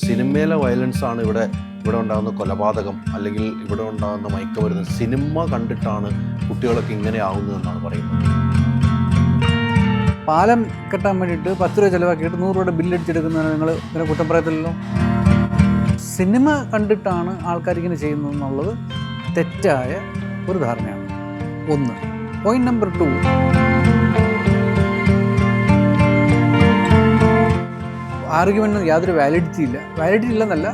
സിനിമയിലെ വയലൻസാണ് ഇവിടെ ഉണ്ടാകുന്ന കൊലപാതകം അല്ലെങ്കിൽ ഇവിടെ ഉണ്ടാകുന്ന മയക്കുമരുന്ന് സിനിമ കണ്ടിട്ടാണ് കുട്ടികളൊക്കെ ഇങ്ങനെ ആവുന്നതെന്നാണ് പറയുന്നത്. പാലം കെട്ടാൻ വേണ്ടിയിട്ട് 10 രൂപ ചിലവാക്കിയിട്ട് 100 രൂപയുടെ ബില്ലടിച്ചെടുക്കുന്നതിന് നിങ്ങൾ ഇങ്ങനെ കുറ്റം പറയത്തില്ലല്ലോ. സിനിമ കണ്ടിട്ടാണ് ആൾക്കാരിങ്ങനെ ചെയ്യുന്നതെന്നുള്ളത് തെറ്റായ ഒരു ധാരണയാണ്. 1. പോയിന്റ് നമ്പർ 2, ആർഗ്യുമെന്റിന് യാതൊരു വാലിഡിറ്റി ഇല്ലെന്നല്ല,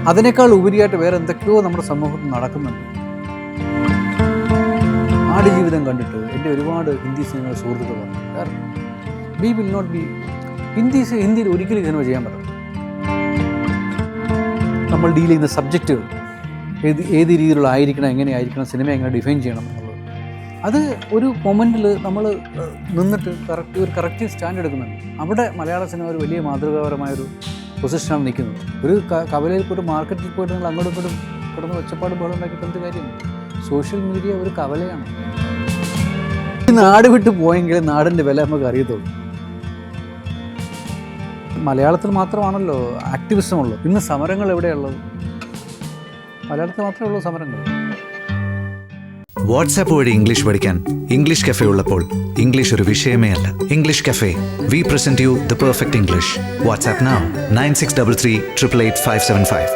അതിനേക്കാൾ ഉപരിയായിട്ട് വേറെ എന്തൊക്കെയോ നമ്മുടെ സമൂഹത്തിൽ നടക്കുന്നുണ്ട്. ആടുജീവിതം കണ്ടിട്ട് എൻ്റെ ഒരുപാട് ഹിന്ദി സിനിമ സുഹൃത്തുക്കൾ പറഞ്ഞു, വി വിൽ നോട്ട് ബി ഹിന്ദിയിൽ ഒരിക്കലും സിനിമ ചെയ്യാൻ പറ്റില്ല. നമ്മൾ ഡീൽ ചെയ്യുന്ന സബ്ജക്റ്റുകൾ ഏത് രീതിയിലുള്ള ആയിരിക്കണം, എങ്ങനെയായിരിക്കണം, സിനിമ എങ്ങനെ ഡിഫൈൻ ചെയ്യണം എന്നുള്ളത്, അത് ഒരു മൊമെൻറ്റിൽ നമ്മൾ നിന്നിട്ട് ഒരു കറക്റ്റ് സ്റ്റാൻഡ് എടുക്കുന്നുണ്ട്. അവിടെ മലയാള സിനിമ ഒരു വലിയ മാതൃകാപരമായൊരു പൊസിഷനാണ് നിൽക്കുന്നത്. ഒരു കവലയിൽ പോയിട്ട് മാർക്കറ്റിൽ പോയിട്ട് നിങ്ങൾ അങ്ങോട്ടും ഇങ്ങോട്ടും കിടന്ന് ഒച്ചപ്പാട് ബഹളം ഉണ്ടാക്കിയിട്ട് എന്ത് കാര്യം? സോഷ്യൽ മീഡിയ ഒരു കവലയാണ്. നാട് വിട്ട് പോയെങ്കിൽ നാടിൻ്റെ വില നമുക്ക് അറിയത്തുള്ളൂ. മലയാളത്തിൽ മാത്രമാണല്ലോ ആക്ടിവിസം ഉള്ളത്. ഇന്ന് സമരങ്ങൾ എവിടെയുള്ളത്? മലയാളത്തിൽ മാത്രമേ ഉള്ളൂ സമരങ്ങൾ. വാട്സാപ്പ് വഴി ഇംഗ്ലീഷ് പഠിക്കാൻ ഇംഗ്ലീഷ് കഫേ ഉള്ളപ്പോൾ ഇംഗ്ലീഷ് ഒരു വിഷയമേ അല്ല. English cafe, we present you the perfect English. WhatsApp now 9633388575.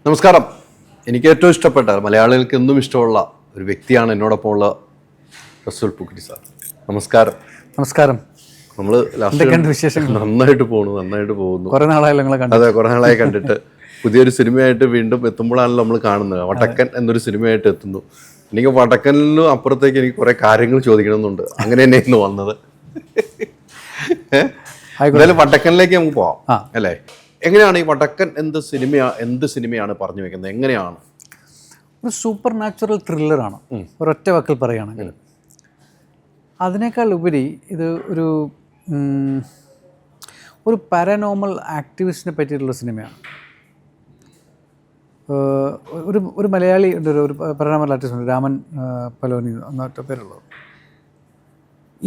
നമസ്കാരം. എനിക്ക് ഏറ്റവും ഇഷ്ടപ്പെട്ട, മലയാളികൾക്ക് എന്നും ഇഷ്ടമുള്ള ഒരു വ്യക്തിയാണ് എന്നോടൊപ്പം ഉള്ള റസൂൽ പൂക്കുറ്റി സാർ. നമസ്കാരം. നമസ്കാരം. നമ്മൾ വിശേഷങ്ങൾ നന്നായിട്ട് പോകുന്നു. കുറേ നാളായല്ലോ നിങ്ങളെ കണ്ടത്. അതെ, കുറേ നാളായി കണ്ടിട്ട്. പുതിയൊരു സിനിമയായിട്ട് വീണ്ടും എത്തുമ്പോഴാണല്ലോ നമ്മൾ കാണുന്നത്. വടക്കൻ എന്നൊരു സിനിമയായിട്ട് എത്തുന്നു. എനിക്ക് വടക്കനിലും അപ്പുറത്തേക്ക് എനിക്ക് കുറേ കാര്യങ്ങൾ ചോദിക്കണമെന്നുണ്ട്. അങ്ങനെ തന്നെയായിരുന്നു വന്നത്. എന്തായാലും വടക്കനിലേക്ക് നമുക്ക് പോവാം അല്ലേ? എങ്ങനെയാണ് ഈ വടക്കൻ എന്ത് സിനിമയാണ് പറഞ്ഞു വെക്കുന്നത്? എങ്ങനെയാണ്? ഒരു സൂപ്പർ നാച്ചുറൽ ത്രില്ലറാണ്, ഒരൊറ്റ വാക്കിൽ പറയുകയാണെങ്കിൽ. അതിനേക്കാൾ ഉപരി ഇത് ഒരു പാരനോർമൽ ആക്ടിവിസ്റ്റിനെ പറ്റിയിട്ടുള്ള സിനിമയാണ്. ഒരു മലയാളി ഉണ്ട്, ഒരു പാരനോർമൽ ആക്ടിവിസ്റ്റ് ഉണ്ട്, രാമൻ പലോനി എന്നൊറ്റ പേരുള്ളത്.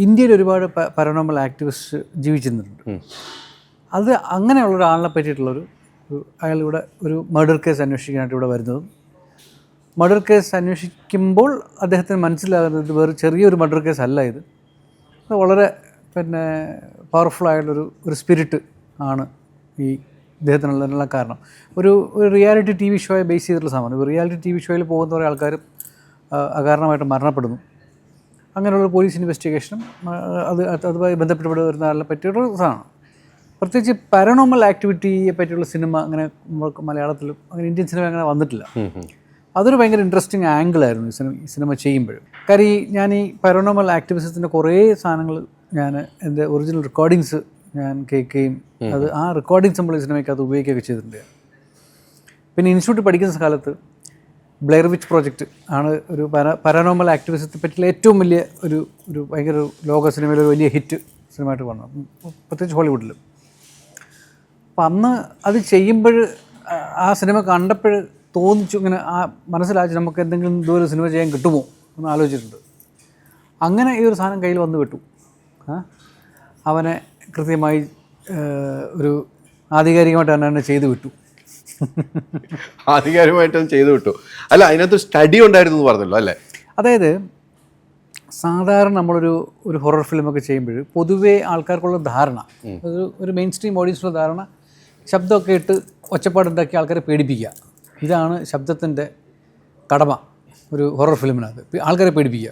ഇന്ത്യയിൽ ഒരുപാട് പാരനോർമൽ ആക്ടിവിസ്റ്റ് ജീവിച്ചിരുന്നുണ്ട്. അത് അങ്ങനെയുള്ള ഒരാളിനെ പറ്റിയിട്ടുള്ളൊരു അയാളിവിടെ ഒരു മർഡർ കേസ് അന്വേഷിക്കാനായിട്ട് ഇവിടെ വരുന്നതും, മർഡർ കേസ് അന്വേഷിക്കുമ്പോൾ അദ്ദേഹത്തിന് മനസ്സിലാകുന്നത് വേറെ ചെറിയൊരു മർഡർ കേസ് അല്ല ഇത്. അത് വളരെ പവർഫുള്ളായിട്ടുള്ളൊരു സ്പിരിറ്റ് ആണ് ഈ ഇദ്ദേഹത്തിനുള്ള കാരണം. ഒരു റിയാലിറ്റി ടി വി ഷോയെ ബേസ് ചെയ്തിട്ടുള്ള സാധനം. ഒരു റിയാലിറ്റി ടി വി ഷോയിൽ പോകുന്ന കുറേ ആൾക്കാരും അകാരണമായിട്ട് മരണപ്പെടുന്നു. അങ്ങനെയുള്ള പോലീസ് ഇൻവെസ്റ്റിഗേഷനും അതുമായി ബന്ധപ്പെട്ട് വരുന്ന ആളിനെ പറ്റിയുള്ള സാധനമാണ്. പ്രത്യേകിച്ച് പാരനോർമൽ ആക്ടിവിറ്റിയെ പറ്റിയുള്ള സിനിമ അങ്ങനെ നമ്മൾക്ക് മലയാളത്തിലും അങ്ങനെ ഇന്ത്യൻ സിനിമ അങ്ങനെ വന്നിട്ടില്ല. അതൊരു ഭയങ്കര ഇൻട്രസ്റ്റിംഗ് ആംഗിളായിരുന്നു ഈ സിനിമ ചെയ്യുമ്പോഴും. കാര്യം ഞാൻ ഈ പാരനോർമൽ ആക്ടിവിസത്തിൻ്റെ കുറേ സാധനങ്ങൾ ഞാൻ എൻ്റെ ഒറിജിനൽ റെക്കോർഡിങ്സ് ഞാൻ കേൾക്കുകയും ആ റെക്കോർഡിങ്സ് നമ്മൾ ഈ സിനിമയ്ക്ക് അത് ഉപയോഗിക്കുകയൊക്കെ ചെയ്തിട്ടുണ്ട്. പിന്നെ ഇൻസ്റ്റിറ്റ്യൂട്ട് പഠിക്കുന്ന കാലത്ത് ബ്ലെയർ വിച്ച് പ്രോജക്റ്റ് ആണ് ഒരു പാരനോർമൽ ആക്ടിവിസത്തെ പറ്റിയുള്ള ഏറ്റവും വലിയ ഒരു ഭയങ്കര ലോക സിനിമയിലെ ഒരു വലിയ ഹിറ്റ് സിനിമയായിട്ട് വന്നു, പ്രത്യേകിച്ച് ഹോളിവുഡിലും. അപ്പം അന്ന് അത് ചെയ്യുമ്പോൾ ആ സിനിമ കണ്ടപ്പോൾ തോന്നിച്ചു, ഇങ്ങനെ ആ മനസ്സിലാക്കി നമുക്ക് എന്തെങ്കിലും ഇതുപോലെ സിനിമ ചെയ്യാൻ കിട്ടുമോ എന്ന് ആലോചിച്ചിട്ടുണ്ട്. അങ്ങനെ ഈ ഒരു സാധനം കയ്യിൽ വന്ന് വിട്ടു. അവനെ കൃത്യമായി ഒരു ആധികാരികമായിട്ട് തന്നെ ചെയ്തു വിട്ടു. ആധികാരികമായിട്ട് ചെയ്തു വിട്ടു. അല്ല, അതിനകത്ത് സ്റ്റഡി ഉണ്ടായിരുന്നു എന്ന് പറഞ്ഞല്ലോ അല്ലേ? അതായത് സാധാരണ നമ്മളൊരു ഹൊറർ ഫിലിമൊക്കെ ചെയ്യുമ്പോൾ പൊതുവേ ആൾക്കാർക്കുള്ള ധാരണ, ഒരു മെയിൻ സ്ട്രീം ഓഡിയൻസിനുള്ള ധാരണ, ശബ്ദമൊക്കെ ഇട്ട് ഒച്ചപ്പാടുണ്ടാക്കി ആൾക്കാരെ പേടിപ്പിക്കുക. ഇതാണ് ശബ്ദത്തിൻ്റെ കടമ ഒരു ഹൊറർ ഫിലിമിനകത്ത്, ആൾക്കാരെ പേടിപ്പിക്കുക.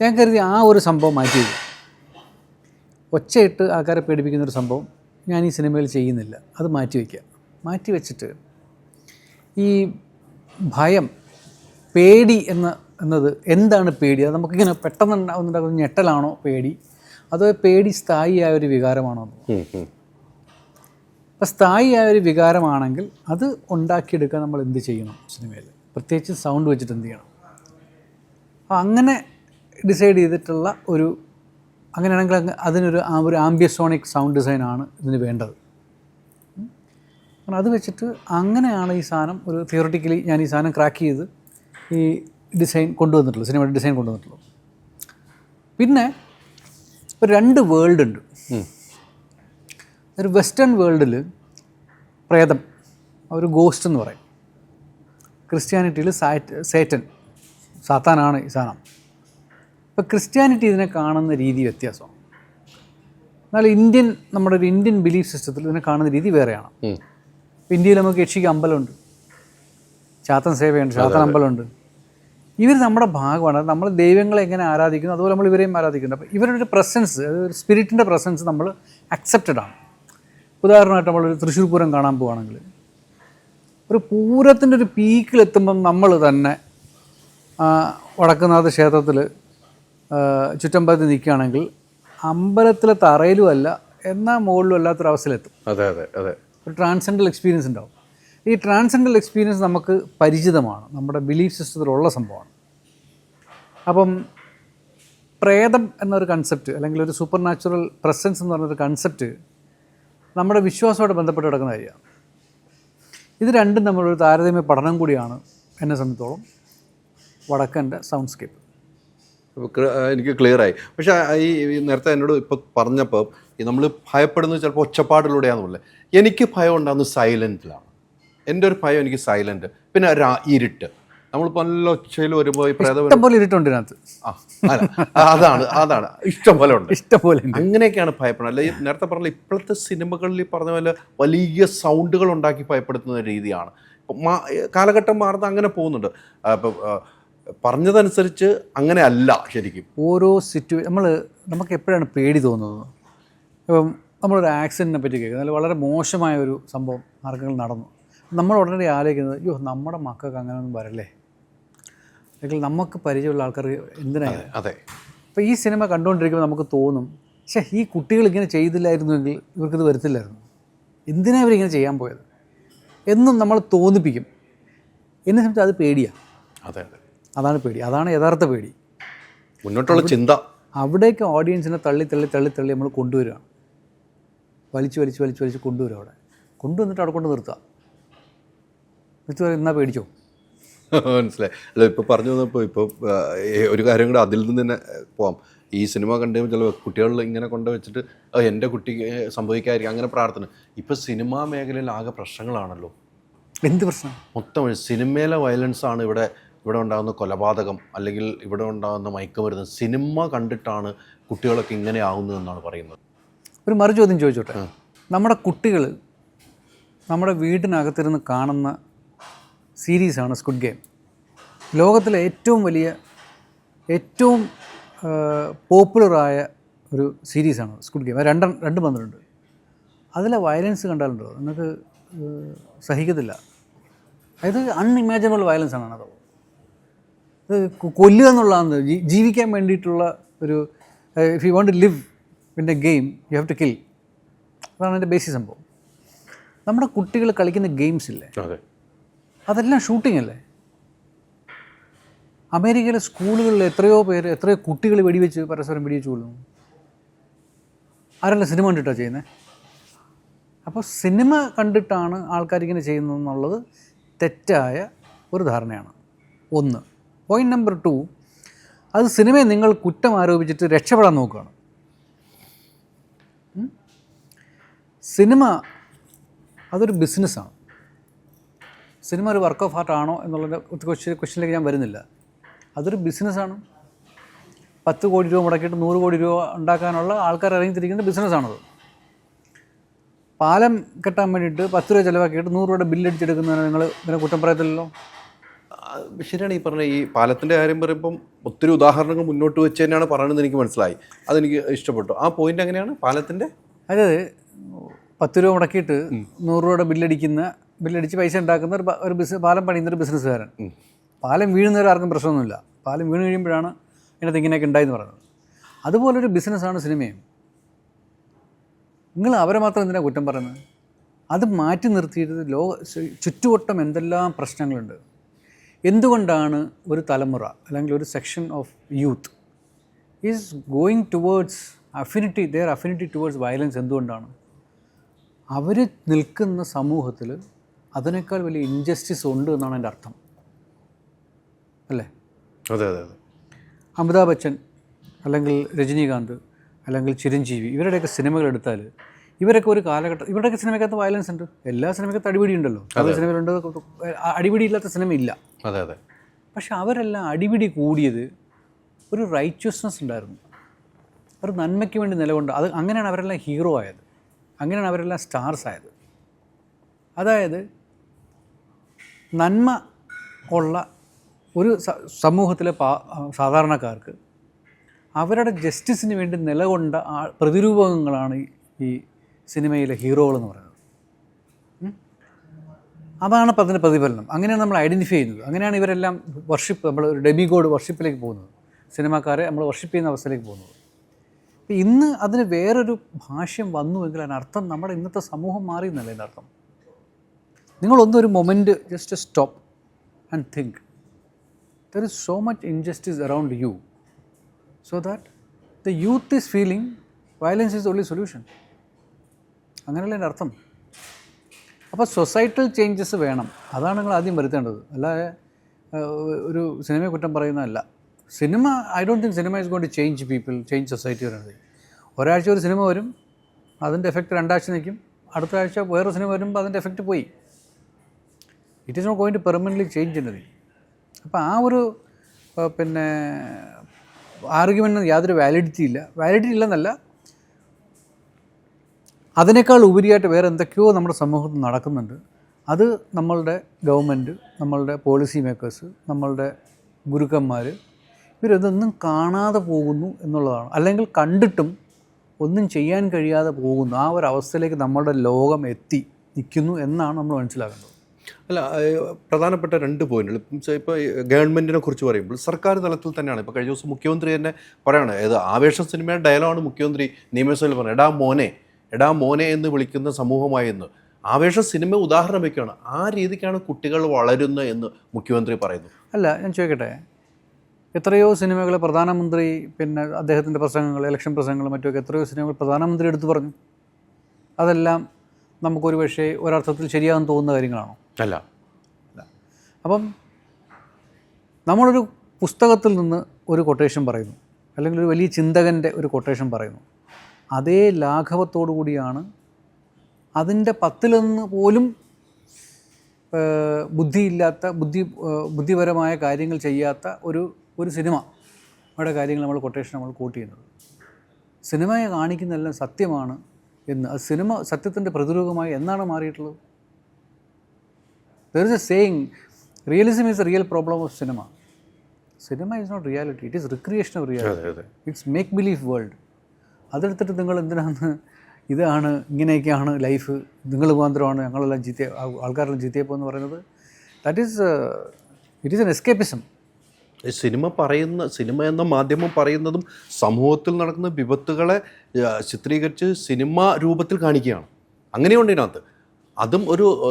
ഞാൻ കരുതി ആ ഒരു സംഭവം മാറ്റി വയ്ക്കും. ഒച്ചയിട്ട് ആൾക്കാരെ പേടിപ്പിക്കുന്നൊരു സംഭവം ഞാൻ ഈ സിനിമയിൽ ചെയ്യുന്നില്ല, അത് മാറ്റി വയ്ക്കുക. മാറ്റി വെച്ചിട്ട് ഈ ഭയം, പേടി എന്നത് എന്താണ് പേടി? അത് നമുക്കിങ്ങനെ പെട്ടെന്ന് ഉണ്ടാകുന്ന ഞെട്ടലാണോ പേടി, അതോ പേടി സ്ഥായിയായ ഒരു വികാരമാണോ? അപ്പോൾ സ്ഥായിയായ ഒരു വികാരമാണെങ്കിൽ അത് ഉണ്ടാക്കിയെടുക്കാൻ നമ്മൾ എന്ത് ചെയ്യണം സിനിമയിൽ? പ്രത്യേകിച്ച് സൗണ്ട് വെച്ചിട്ട് എന്ത് ചെയ്യണം? അപ്പോൾ അങ്ങനെ ഡിസൈഡ് ചെയ്തിട്ടുള്ള അങ്ങനെയാണെങ്കിൽ അതിനൊരു ആംബിയസോണിക് സൗണ്ട് ഡിസൈനാണ് ഇതിന് വേണ്ടത്. അത് വെച്ചിട്ട് അങ്ങനെയാണ് ഈ സാധനം ഒരു തിയററ്റിക്കലി ഞാൻ ഈ സാധനം ക്രാക്ക് ചെയ്ത് ഈ ഡിസൈൻ കൊണ്ടുവന്നിട്ടുള്ളൂ, സിനിമയുടെ ഡിസൈൻ കൊണ്ടുവന്നിട്ടുള്ളൂ. പിന്നെ ഒരു 2 വേൾഡ് ഉണ്ട്. ഒരു വെസ്റ്റേൺ വേൾഡിൽ പ്രേതം, ഒരു ഗോസ്റ്റ് എന്ന് പറയും. ക്രിസ്ത്യാനിറ്റിയിൽ സേറ്റൻ, സാത്താനാണ് ഈ സാധനം. ഇപ്പോൾ ക്രിസ്ത്യാനിറ്റി ഇതിനെ കാണുന്ന രീതി വ്യത്യാസമാണ്. എന്നാൽ നമ്മുടെ ഒരു ഇന്ത്യൻ ബിലീഫ് സിസ്റ്റത്തിൽ ഇതിനെ കാണുന്ന രീതി വേറെയാണ്. ഇപ്പോൾ ഇന്ത്യയിൽ നമുക്ക് യക്ഷിക്ക് അമ്പലമുണ്ട്, ചാത്തൻ സേവയുണ്ട്, ചാത്തൻ അമ്പലമുണ്ട്. ഇവർ നമ്മുടെ ഭാഗമാണ്. നമ്മൾ ദൈവങ്ങളെ എങ്ങനെ ആരാധിക്കുന്നു അതുപോലെ നമ്മൾ ഇവരെയും ആരാധിക്കുന്നു. അപ്പോൾ ഇവരുടെ ഒരു പ്രസൻസ്, ഒരു സ്പിരിറ്റിൻ്റെ പ്രസൻസ് നമ്മൾ അക്സെപ്റ്റഡ് ആണ്. ഉദാഹരണമായിട്ട് നമ്മളൊരു തൃശ്ശൂർ പൂരം കാണാൻ പോവുകയാണെങ്കിൽ, ഒരു പൂരത്തിൻ്റെ ഒരു പീക്കിലെത്തുമ്പം നമ്മൾ തന്നെ വടക്കുന്നാഥ ക്ഷേത്രത്തിൽ ചുറ്റമ്പലത്തിൽ നിൽക്കുകയാണെങ്കിൽ അമ്പലത്തിലെ തറയിലും അല്ല എന്നാൽ മുകളിലും അല്ലാത്തൊരവസ്ഥയിലെത്തും. അതെ അതെ അതെ. ഒരു ട്രാൻസെൻഡൽ എക്സ്പീരിയൻസ് ഉണ്ടാവും. ഈ ട്രാൻസെൻഡൽ എക്സ്പീരിയൻസ് നമുക്ക് പരിചിതമാണ്, നമ്മുടെ ബിലീഫ് സിസ്റ്റത്തിലുള്ള സംഭവമാണ്. അപ്പം പ്രേതം എന്നൊരു കൺസെപ്റ്റ് അല്ലെങ്കിൽ ഒരു സൂപ്പർ നാച്ചുറൽ പ്രസൻസ് എന്ന് പറഞ്ഞൊരു കൺസെപ്റ്റ് നമ്മുടെ വിശ്വാസമായിട്ട് ബന്ധപ്പെട്ട് കിടക്കുന്ന കാര്യമാണ്. ഇത് രണ്ടും നമ്മളൊരു താരതമ്യ പഠനം കൂടിയാണ് എന്നെ സംബന്ധിച്ചോളം വടക്കൻ്റെ സൗണ്ട്സ്കേപ്പ്. എനിക്ക് ക്ലിയറായി. പക്ഷേ ഈ നേരത്തെ എന്നോട് ഇപ്പോൾ പറഞ്ഞപ്പോൾ ഈ നമ്മൾ ഭയപ്പെടുന്നത് ചിലപ്പോൾ ഒച്ചപ്പാടിലൂടെയാണെന്നുള്ളത്. എനിക്ക് ഭയം ഉണ്ടാകുന്നത് സൈലൻറ്റിലാണ്. എൻ്റെ ഒരു ഭയം എനിക്ക് സൈലൻറ്റ്. പിന്നെ ഇരുട്ട്, നമ്മളിപ്പോൾ നല്ല ഒച്ചയിൽ വരുമ്പോൾ ഈ ഇഷ്ടംപോലെ ഇരുട്ടുണ്ട് ഇതിനകത്ത്. അതാണ് ഇഷ്ടംപോലെ ഉണ്ട്, ഇഷ്ടംപോലെ. അങ്ങനെയൊക്കെയാണ് ഭയപ്പെടുന്നത്. അല്ല, ഈ നേരത്തെ പറഞ്ഞ ഇപ്പോഴത്തെ സിനിമകളിൽ പറഞ്ഞ പോലെ വലിയ സൗണ്ടുകൾ ഉണ്ടാക്കി ഭയപ്പെടുത്തുന്ന രീതിയാണ്. കാലഘട്ടം മാറുന്ന അങ്ങനെ പോകുന്നുണ്ട്. ഇപ്പം പറഞ്ഞതനുസരിച്ച് അങ്ങനെ അല്ല ശരിക്കും. ഓരോ നമുക്ക് എപ്പോഴാണ് പേടി തോന്നുന്നത്? ഇപ്പം നമ്മളൊരു ആക്സിഡൻറ്റിനെ പറ്റി കേൾക്കുന്നത്, അല്ലെങ്കിൽ വളരെ മോശമായ ഒരു സംഭവം ആർക്കെങ്കിലും നടന്നു, നമ്മൾ ഉടനടി ആലോചിക്കുന്നത് അയ്യോ നമ്മുടെ മക്കൾക്ക് അങ്ങനെയൊന്നും വരല്ലേ, അല്ലെങ്കിൽ നമുക്ക് പരിചയമുള്ള ആൾക്കാർ എന്തിനാണ്. അതെ. അപ്പോൾ ഈ സിനിമ കണ്ടുകൊണ്ടിരിക്കുമ്പോൾ നമുക്ക് തോന്നും, പക്ഷേ ഈ കുട്ടികൾ ഇങ്ങനെ ചെയ്തില്ലായിരുന്നുവെങ്കിൽ ഇവർക്കിത് വരത്തില്ലായിരുന്നു, എന്തിനാണ് ഇവരിങ്ങനെ ചെയ്യാൻ പോയത് എന്നും നമ്മൾ തോന്നിപ്പിക്കും. എന്നെ സംബന്ധിച്ച് അത് പേടിയാണ്. അതെ അതെ, അതാണ് പേടി, അതാണ് യഥാർത്ഥ പേടി. മുന്നോട്ടുള്ള ചിന്ത. അവിടേക്ക് ഓഡിയൻസിനെ തള്ളി നമ്മൾ കൊണ്ടുവരികയാണ്. വലിച്ച് കൊണ്ടുവരും. കൊണ്ടുവന്നിട്ട് അവിടെ കൊണ്ട് നിർത്തുക. എന്നാ പേടിച്ചോ? മനസ്സിലായി. അല്ല, ഇപ്പോൾ പറഞ്ഞു വന്നപ്പോൾ ഇപ്പോൾ ഒരു കാര്യം കൂടെ അതിൽ നിന്ന് തന്നെ പോവാം. ഈ സിനിമ കണ്ടുകഴിയുമ്പോൾ ചില കുട്ടികളിൽ ഇങ്ങനെ കൊണ്ടുവച്ചിട്ട് എൻ്റെ കുട്ടിക്ക് സംഭവിക്കാതിരിക്കും അങ്ങനെ പ്രാർത്ഥന. ഇപ്പോൾ സിനിമാ മേഖലയിൽ ആകെ പ്രശ്നങ്ങളാണല്ലോ. എന്ത് പ്രശ്നം? മൊത്തം സിനിമയിലെ വയലൻസാണ് ഇവിടെ ഉണ്ടാകുന്ന കൊലപാതകം, അല്ലെങ്കിൽ ഇവിടെ ഉണ്ടാകുന്ന മയക്കുമരുന്ന്. സിനിമ കണ്ടിട്ടാണ് കുട്ടികളൊക്കെ ഇങ്ങനെ ആവുന്നതെന്നാണ് പറയുന്നത്. ഒരു മറുചോദ്യം ചോദിച്ചോട്ടെ. നമ്മുടെ കുട്ടികൾ നമ്മുടെ വീടിനകത്തിരുന്ന് കാണുന്ന സീരീസാണ് സ്ക്വിഡ് ഗെയിം. ലോകത്തിലെ ഏറ്റവും വലിയ, ഏറ്റവും പോപ്പുലറായ ഒരു സീരീസാണ് സ്ക്വിഡ് ഗെയിം. രണ്ട് പന്ത്രണ്ട്. അതിലെ വയലൻസ് കണ്ടാലുണ്ടോ നിങ്ങൾക്ക് സഹിക്കത്തില്ല. അതായത് അൺഇമാജിനബിൾ വയലൻസ് ആണ് അത്. കൊല്ലുക എന്നുള്ളതാണ് ജീവിക്കാൻ വേണ്ടിയിട്ടുള്ള ഒരു, if you want to live in a game you have to kill. അതാണ് എൻ്റെ ബേസിക് സംഭവം. നമ്മുടെ കുട്ടികൾ കളിക്കുന്ന ഗെയിംസ് ഇല്ലേ, അതെല്ലാം ഷൂട്ടിംഗ് അല്ലേ. അമേരിക്കയിലെ സ്കൂളുകളിൽ എത്രയോ കുട്ടികൾ പരസ്പരം വെടിവെച്ച് കൊള്ളുന്നു. ആരല്ല സിനിമ കണ്ടിട്ടാണ് ചെയ്യുന്നത്. അപ്പോൾ സിനിമ കണ്ടിട്ടാണ് ആൾക്കാരിങ്ങനെ ചെയ്യുന്നതെന്നുള്ളത് തെറ്റായ ഒരു ധാരണയാണ്. ഒന്ന്. പോയിന്റ് നമ്പർ 2, അത് സിനിമയെ നിങ്ങൾ കുറ്റം ആരോപിച്ചിട്ട് രക്ഷപ്പെടാൻ നോക്കുകയാണ്. സിനിമ അതൊരു ബിസിനസ്സാണ്. സിനിമ ഒരു വർക്ക് ഓഫ് ആർട്ട് ആണോ എന്നുള്ളത് ക്വസ്റ്റ്യനിലേക്ക് ഞാൻ വരുന്നില്ല. അതൊരു ബിസിനസ്സാണ്. 10 കോടി രൂപ മുടക്കിയിട്ട് 100 കോടി രൂപ ഉണ്ടാക്കാനുള്ള ആൾക്കാർ ഇറങ്ങിത്തിരിക്കുന്ന ബിസിനസ്സാണത്. പാലം കെട്ടാൻ വേണ്ടിയിട്ട് 10 രൂപ ചിലവാക്കിയിട്ട് 100 രൂപയുടെ ബില്ലടിച്ചെടുക്കുന്നതിന് നിങ്ങൾ ഇതിനെ കുറ്റം പറയത്തില്ലല്ലോ. ശരിയാണ്. ഈ പറഞ്ഞ ഈ പാലത്തിൻ്റെ കാര്യം പറയുമ്പം ഒത്തിരി ഉദാഹരണങ്ങൾ മുന്നോട്ട് വെച്ച് തന്നെയാണ് പറയുന്നത്, എനിക്ക് മനസ്സിലായി. അതെനിക്ക് ഇഷ്ടപ്പെട്ടു. ആ പോയിന്റ് എങ്ങനെയാണ് പാലത്തിൻ്റെ? അതായത് 10 രൂപ മുടക്കിയിട്ട് 100 രൂപയുടെ ബില്ലടിച്ച് പൈസ ഉണ്ടാക്കുന്ന ഒരു പാലം പണിയുന്നൊരു ബിസിനസ്സുകാരൻ. പാലം വീഴുന്നവരെ ആർക്കും പ്രശ്നമൊന്നുമില്ല. പാലം വീണ് കഴിയുമ്പോഴാണ് ഇതിനകത്ത് ഇങ്ങനെയൊക്കെ ഉണ്ടായെന്ന് പറയുന്നത്. അതുപോലൊരു ബിസിനസ്സാണ് സിനിമയും. നിങ്ങൾ അവരെ മാത്രം എന്തിനാണ് കുറ്റം പറയുന്നത്? അത് മാറ്റി നിർത്തിയിട്ട് ചുറ്റുവട്ടം എന്തെല്ലാം പ്രശ്നങ്ങളുണ്ട്. എന്തുകൊണ്ടാണ് ഒരു തലമുറ അല്ലെങ്കിൽ ഒരു section of youth is going towards affinity towards violence? എന്തുകൊണ്ടാണ്? അവർ നിൽക്കുന്ന സമൂഹത്തിൽ അതിനേക്കാൾ വലിയ ഇൻജസ്റ്റിസ് ഉണ്ട് എന്നാണ് എൻ്റെ അർത്ഥം, അല്ലേ? അതെ അതെ അതെ. അമിതാഭ് ബച്ചൻ അല്ലെങ്കിൽ രജനീകാന്ത്, അല്ലെങ്കിൽ ചിരഞ്ജീവി, ഇവരുടെയൊക്കെ സിനിമകൾ എടുത്താൽ ഇവരൊക്കെ ഒരു കാലഘട്ടം, ഇവരുടെയൊക്കെ സിനിമയ്ക്കകത്ത് വയലൻസ് ഉണ്ട്, എല്ലാ സിനിമയ്ക്കകത്ത് അടിപിടി ഉണ്ടല്ലോ, തമിഴ് സിനിമയിലുണ്ട്, അടിപിടി ഇല്ലാത്ത സിനിമയില്ല. അതെ അതെ. പക്ഷെ അവരെല്ലാം അടിപിടി കൂടിയത് ഒരു റൈറ്റ്യസ്നെസ് ഉണ്ടായിരുന്നു, ഒരു നന്മയ്ക്ക് വേണ്ടി നിലകൊണ്ട്. അത് അങ്ങനെയാണ് അവരെല്ലാം ഹീറോ ആയത്, അങ്ങനെയാണ് അവരെല്ലാം സ്റ്റാർസ് ആയത്. അതായത് നന്മ ഉള്ള ഒരു സമൂഹത്തിലെ സാധാരണക്കാർക്ക് അവരുടെ ജസ്റ്റിസിന് വേണ്ടി നിലകൊണ്ട പ്രതിരൂപങ്ങളാണ് ഈ സിനിമയിലെ ഹീറോകളെന്ന് പറയുന്നത്. അതാണ് അതിൻ്റെ പ്രതിഫലനം. അങ്ങനെയാണ് നമ്മൾ ഐഡൻറ്റിഫൈ ചെയ്യുന്നത്. അങ്ങനെയാണ് ഇവരെല്ലാം വർഷിപ്പ്, നമ്മൾ ഒരു ഡെമിഗോഡ് വർഷിപ്പിലേക്ക് പോകുന്നത്, സിനിമാക്കാരെ നമ്മൾ വർഷിപ്പ് ചെയ്യുന്ന അവസ്ഥയിലേക്ക് പോകുന്നത്. അപ്പോൾ ഇന്ന് അതിന് വേറൊരു ഭാഷ്യം വന്നുവെങ്കിൽ അതിനർത്ഥം നമ്മുടെ ഇന്നത്തെ സമൂഹം മാറി എന്നല്ല എൻ്റെ അർത്ഥം. നിങ്ങളൊന്നൊരു moment just stop and think, there is so much injustice around you, so that the youth is feeling violence is only solution. അങ്ങനെയല്ല എൻ്റെ അർത്ഥം. അപ്പോൾ സൊസൈറ്റൽ ചേഞ്ചസ് വേണം, അതാണ് നിങ്ങൾ ആദ്യം വരുത്തേണ്ടത്. അല്ലാതെ ഒരു സിനിമയെ കുറ്റം പറയുന്നതല്ല. Cinema, I don't think cinema is going to change people, change society പറയുന്നത്. ഒരാഴ്ച ഒരു സിനിമ വരും, അതിൻ്റെ എഫക്റ്റ് 2 ആഴ്ച നിൽക്കും, അടുത്ത ആഴ്ച വേറെ സിനിമ വരുമ്പോൾ അതിൻ്റെ എഫക്റ്റ് പോയി. It is not going to permanently change എന്നത്. അപ്പോൾ ആ ഒരു പിന്നെ ആർഗ്യുമെൻറ്റിന് യാതൊരു വാലിഡിറ്റി ഇല്ലെന്നല്ല, അതിനേക്കാൾ ഉപരിയായിട്ട് വേറെ എന്തൊക്കെയോ നമ്മുടെ സമൂഹത്തിൽ നടക്കുന്നുണ്ട്. അത് നമ്മളുടെ ഗവൺമെൻറ്, നമ്മളുടെ പോളിസി മേക്കേഴ്സ്, നമ്മളുടെ ഗുരുക്കന്മാർ ഇവരതൊന്നും കാണാതെ പോകുന്നു എന്നുള്ളതാണ്. അല്ലെങ്കിൽ കണ്ടിട്ടും ഒന്നും ചെയ്യാൻ കഴിയാതെ പോകുന്നു. ആ ഒരു അവസ്ഥയിലേക്ക് നമ്മുടെ ലോകം എത്തി നിൽക്കുന്നു എന്നാണ് നമ്മൾ മനസ്സിലാക്കേണ്ടത്. അല്ല, പ്രധാനപ്പെട്ട 2 പോയിന്റുകൾ. ഇപ്പോൾ ഗവൺമെൻറ്റിനെ കുറിച്ച് പറയുമ്പോൾ സർക്കാർ തലത്തിൽ തന്നെയാണ്. ഇപ്പോൾ കഴിഞ്ഞ ദിവസം മുഖ്യമന്ത്രി തന്നെ പറയുകയാണ്, ഏത് ആവേശം സിനിമയുടെ ഡയലോഗാണ് മുഖ്യമന്ത്രി നിയമസഭയിൽ പറഞ്ഞത്, എടാ മോനെ എന്ന് വിളിക്കുന്ന സമൂഹമായെന്ന്. ആവേശം സിനിമ ഉദാഹരണം വയ്ക്കുകയാണ്. ആ രീതിക്കാണ് കുട്ടികൾ വളരുന്നത് എന്ന് മുഖ്യമന്ത്രി പറയുന്നു. അല്ല, ഞാൻ ചോദിക്കട്ടെ, എത്രയോ സിനിമകൾ പ്രധാനമന്ത്രി, പിന്നെ അദ്ദേഹത്തിൻ്റെ പ്രസംഗങ്ങൾ, ഇലക്ഷൻ പ്രസംഗങ്ങൾ മറ്റുമൊക്കെ എത്രയോ സിനിമകൾ പ്രധാനമന്ത്രി എടുത്തു പറഞ്ഞു. അതെല്ലാം നമുക്കൊരു പക്ഷേ ഒരർത്ഥത്തിൽ ശരിയാകുന്ന തോന്നുന്ന കാര്യങ്ങളാണോ? അല്ല. അപ്പം നമ്മളൊരു പുസ്തകത്തിൽ നിന്ന് ഒരു കൊട്ടേഷൻ പറയുന്നു, അല്ലെങ്കിൽ ഒരു വലിയ ചിന്തകൻ്റെ ഒരു കൊട്ടേഷൻ പറയുന്നു, അതേ ലാഘവത്തോടു കൂടിയാണ് അതിൻ്റെ 10-1 പോലും ബുദ്ധിപരമായ കാര്യങ്ങൾ ചെയ്യാത്ത ഒരു സിനിമയുടെ കാര്യങ്ങൾ നമ്മൾ കൊട്ടേഷൻ നമ്മൾ കോട്ട് ചെയ്യുന്നത്. സിനിമയെ കാണിക്കുന്നതെല്ലാം സത്യമാണ് എന്ന്, അത് സിനിമ സത്യത്തിൻ്റെ പ്രതിരൂപമായി എന്നാണ് മാറിയിട്ടുള്ളത്. There is a saying, realism is the real problem of cinema. Cinema is not reality, it is recreation of reality. It's make-believe world. അതെടുത്തിട്ട് നിങ്ങൾ എന്തിനാണ് ഇതാണ് ഇങ്ങനെയൊക്കെയാണ് ലൈഫ്, നിങ്ങൾ മുഖാന്തരമാണ് ഞങ്ങളെല്ലാം ആൾക്കാരെല്ലാം ജീത്തിയപ്പോൾ എന്ന് പറയുന്നത്. It is N escapism. Cinema എന്ന മാധ്യമം പറയുന്നതും സമൂഹത്തിൽ നടക്കുന്ന വിപത്തുകളെ ചിത്രീകരിച്ച് സിനിമ രൂപത്തിൽ കാണിക്കുകയാണ്. അങ്ങനെയുണ്ട് ഇതിനകത്ത്. അതും